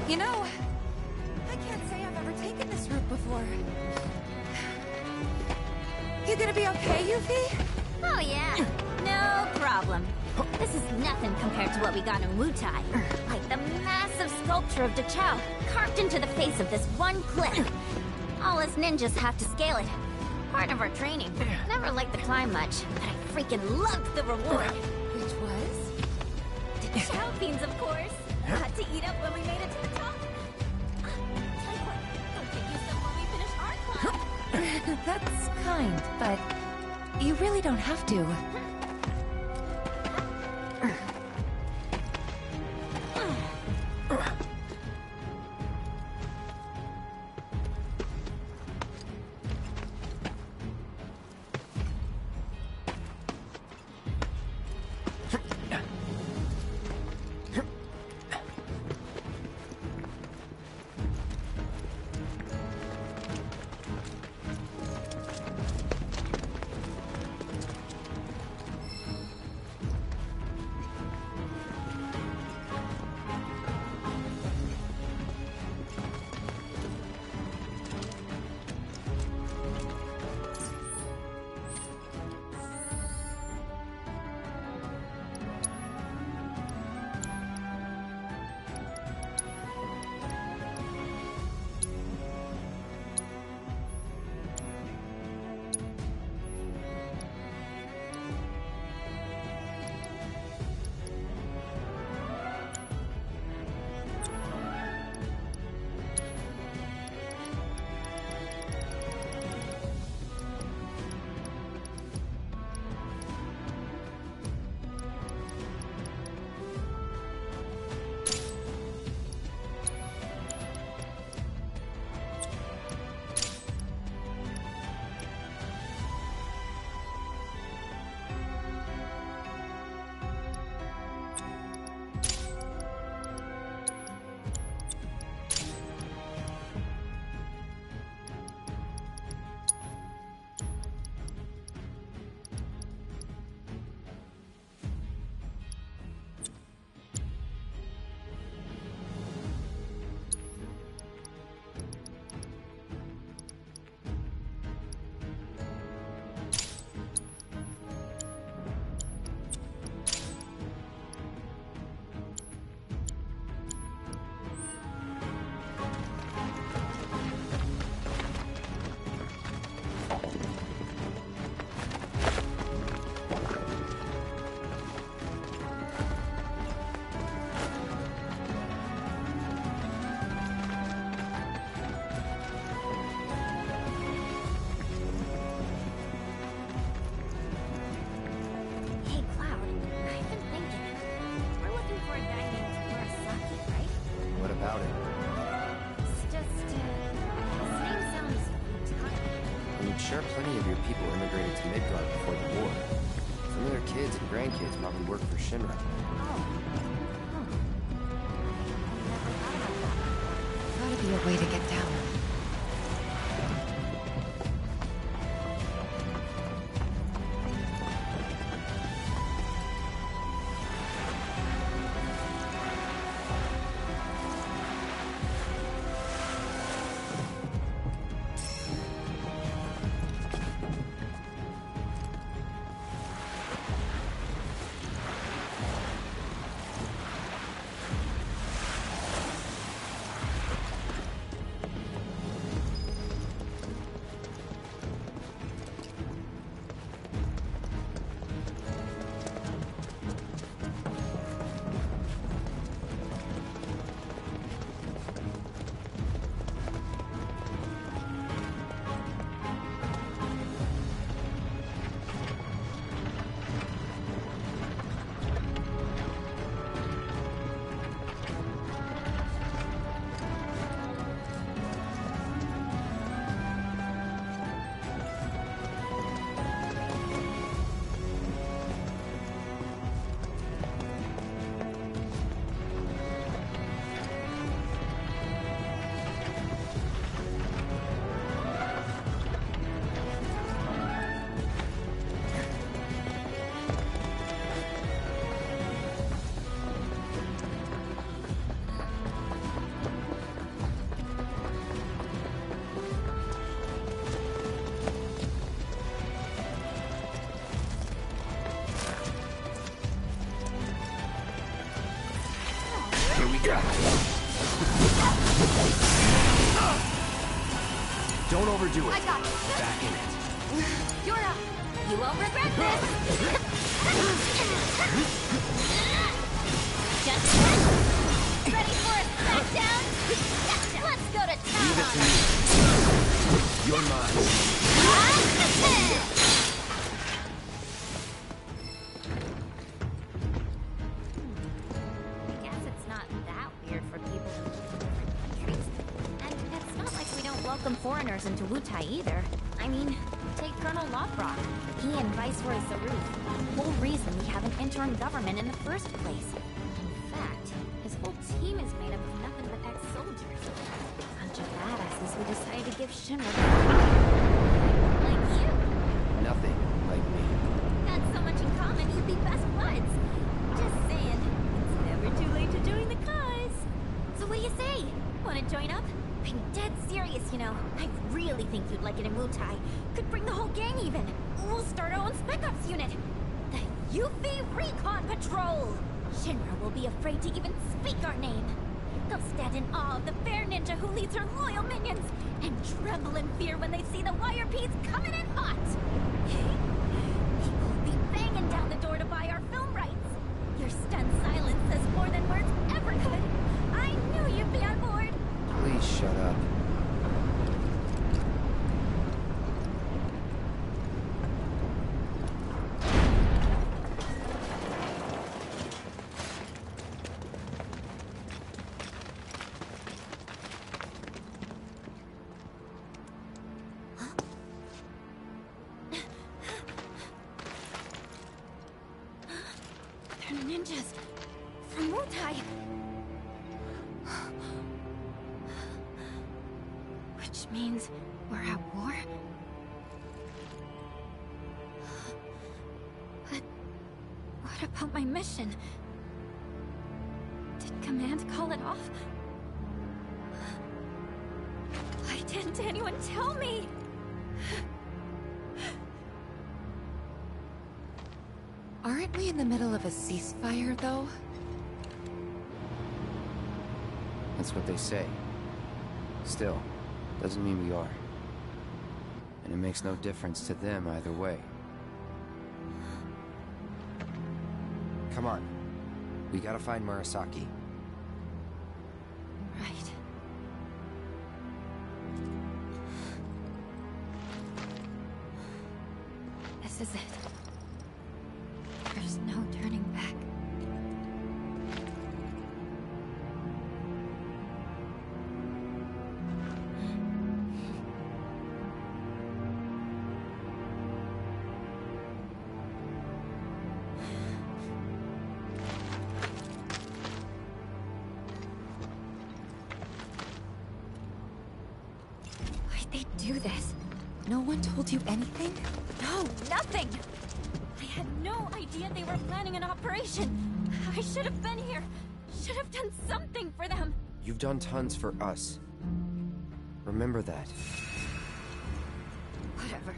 You know, I can't say I've ever taken this route before. You gonna be okay, Yuffie? Oh yeah, no problem. This is nothing compared to what we got in Wutai. Like the massive sculpture of Dachau carved into the face of this one cliff. All us ninjas have to scale it. Part of our training. Never liked the climb much, but I freaking loved the reward. Which was? Dachau beans, of course. Got to eat up when we made it to the top. Tell you what, I'll get you some when we finish our climb. That's kind, but you really don't have to. about it. It's just, his name sounds Wutai. I'm sure plenty of your people immigrated to Midgard before the war. Some of their kids and grandkids probably work for Shinra. Gotta be a way to get down. Don't overdo it. I got it. Back in it. You're up. You won't regret this. Just ready for a smackdown? Let's go to town. Leave it to me. You're mine. I guess it's not that weird for people who live in different countries. And it's not like we don't welcome foreigners into Wutai either. I mean, take Colonel Walktrough. He and Viceroy Saruf. The whole reason we have an interim government in the first place. In fact, his whole team is made up of nothing but ex-soldiers. Bunch of badasses who decided to give Shinra like you. Nothing like me. Got so much in common, you'd be best buds. Just saying, it's never too late to join the cause. So what do you say? Wanna join up? I'm dead serious, you know. I really think you'd like it in Wutai. Could bring the whole gang even. We'll start our own Spec Ops unit. The Yuffie Recon Patrol! Shinra will be afraid to even speak our name. They'll stand in awe of the fair ninja who leads her loyal minions, and tremble in fear when they see the wire piece coming in hot. People will be banging down the door to buy our film rights. Your stunned silence says more than words ever could. I knew you'd be on board. Please shut up. They're ninjas from Wutai. Which means we're at war? But what about my mission? Did Command call it off? Why didn't anyone tell me? Aren't we in the middle of a ceasefire, though? That's what they say. Still, doesn't mean we are. And it makes no difference to them either way. Come on. We gotta find Murasaki. Right. This is it. There's no turning back. they do this? No one told you anything? No, nothing! I had no idea they were planning an operation. I should have been here. Should have done something for them. You've done tons for us. Remember that. Whatever.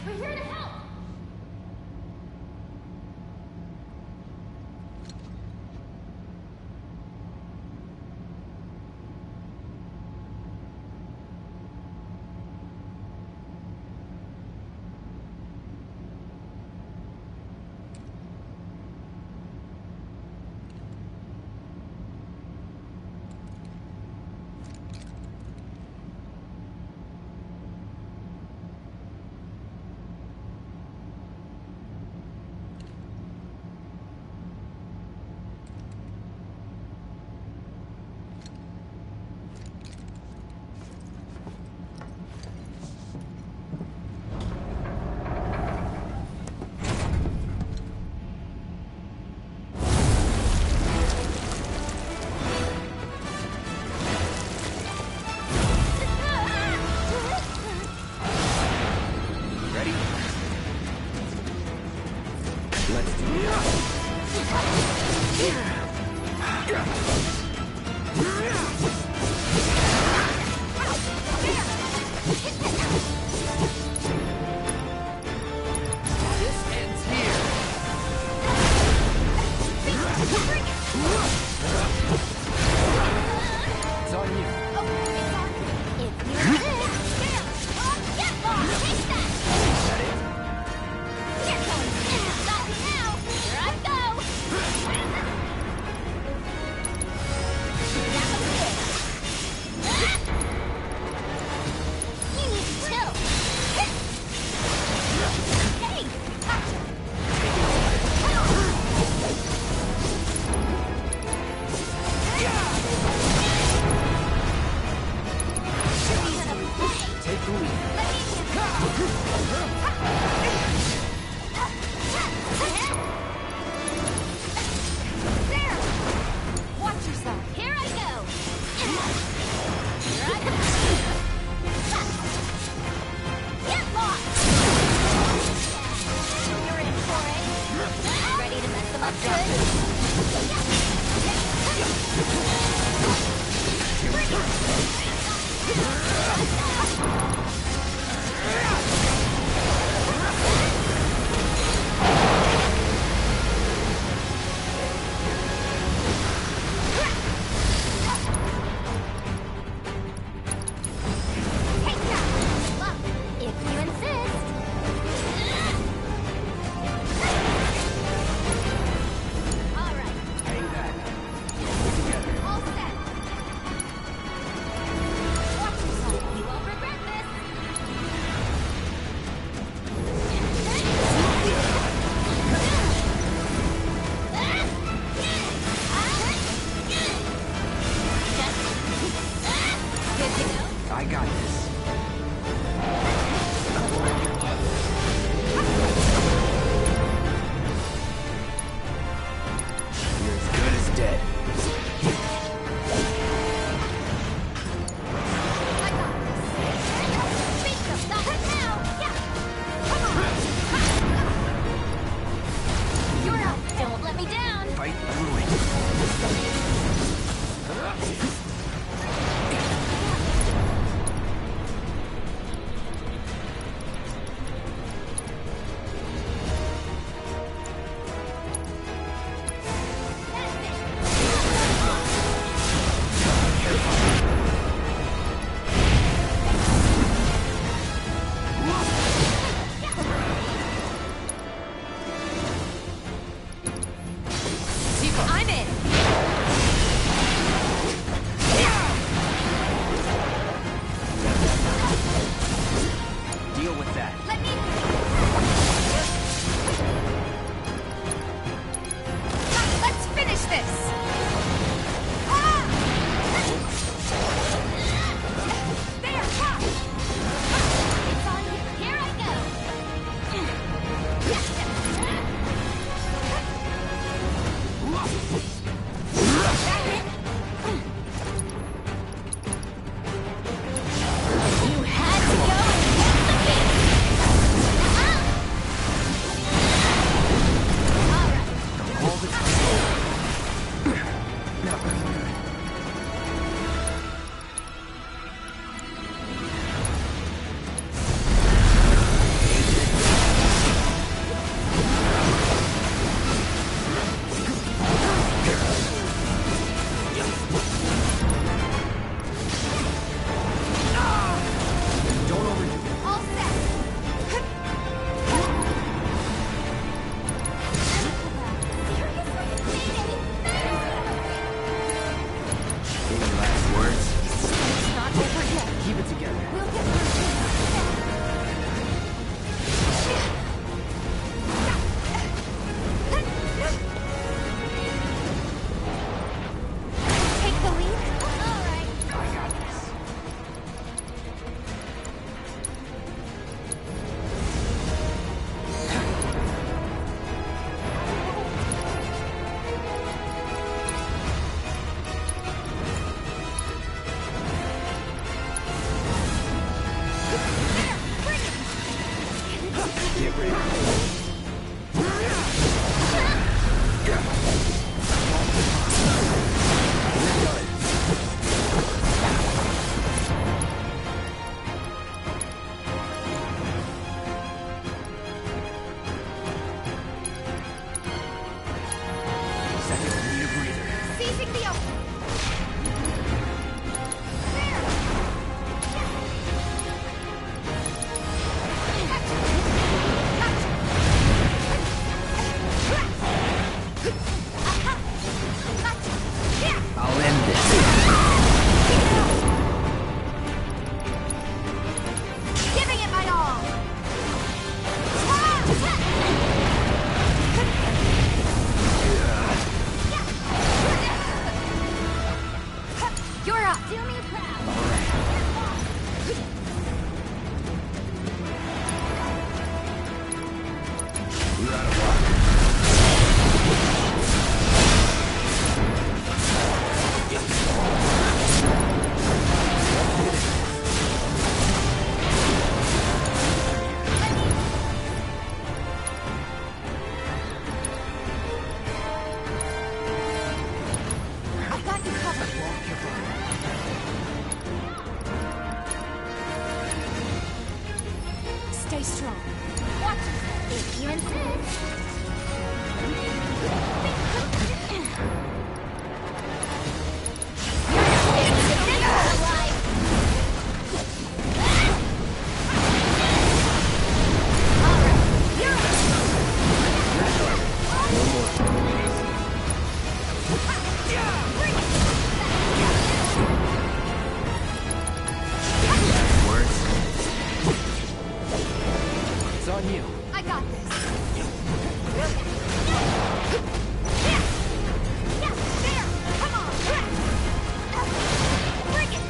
We're here to help! it together. We'll get through. Take the lead? All right. I got this. Get ready. Seizing the open. I'll end this. Giving it my all. You're up. Do me proud. We're out of luck. I've got you covered. Stay strong. Watch yourself. If you insist. It's on you. I got this. There! Come on! Bring it!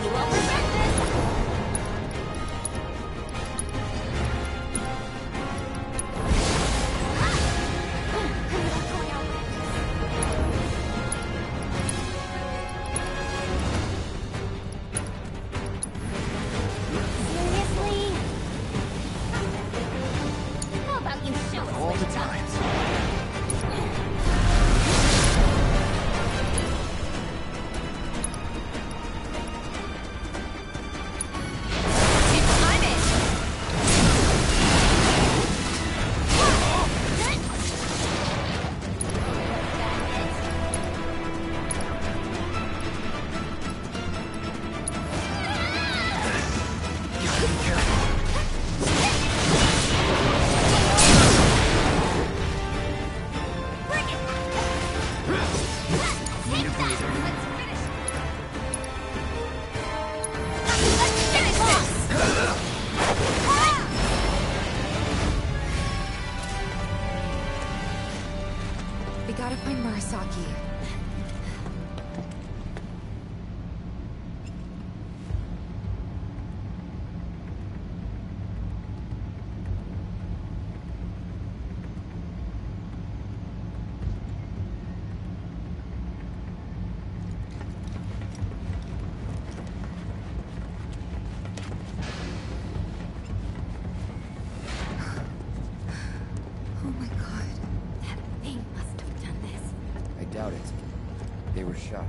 You won't regret this! Seriously? How about you show us All what the you got? times. I'm in! Bring it! Need a breather. Let's finish this! We gotta find Murasaki. Oh my god. That thing must have done this. I doubt it. They were shot.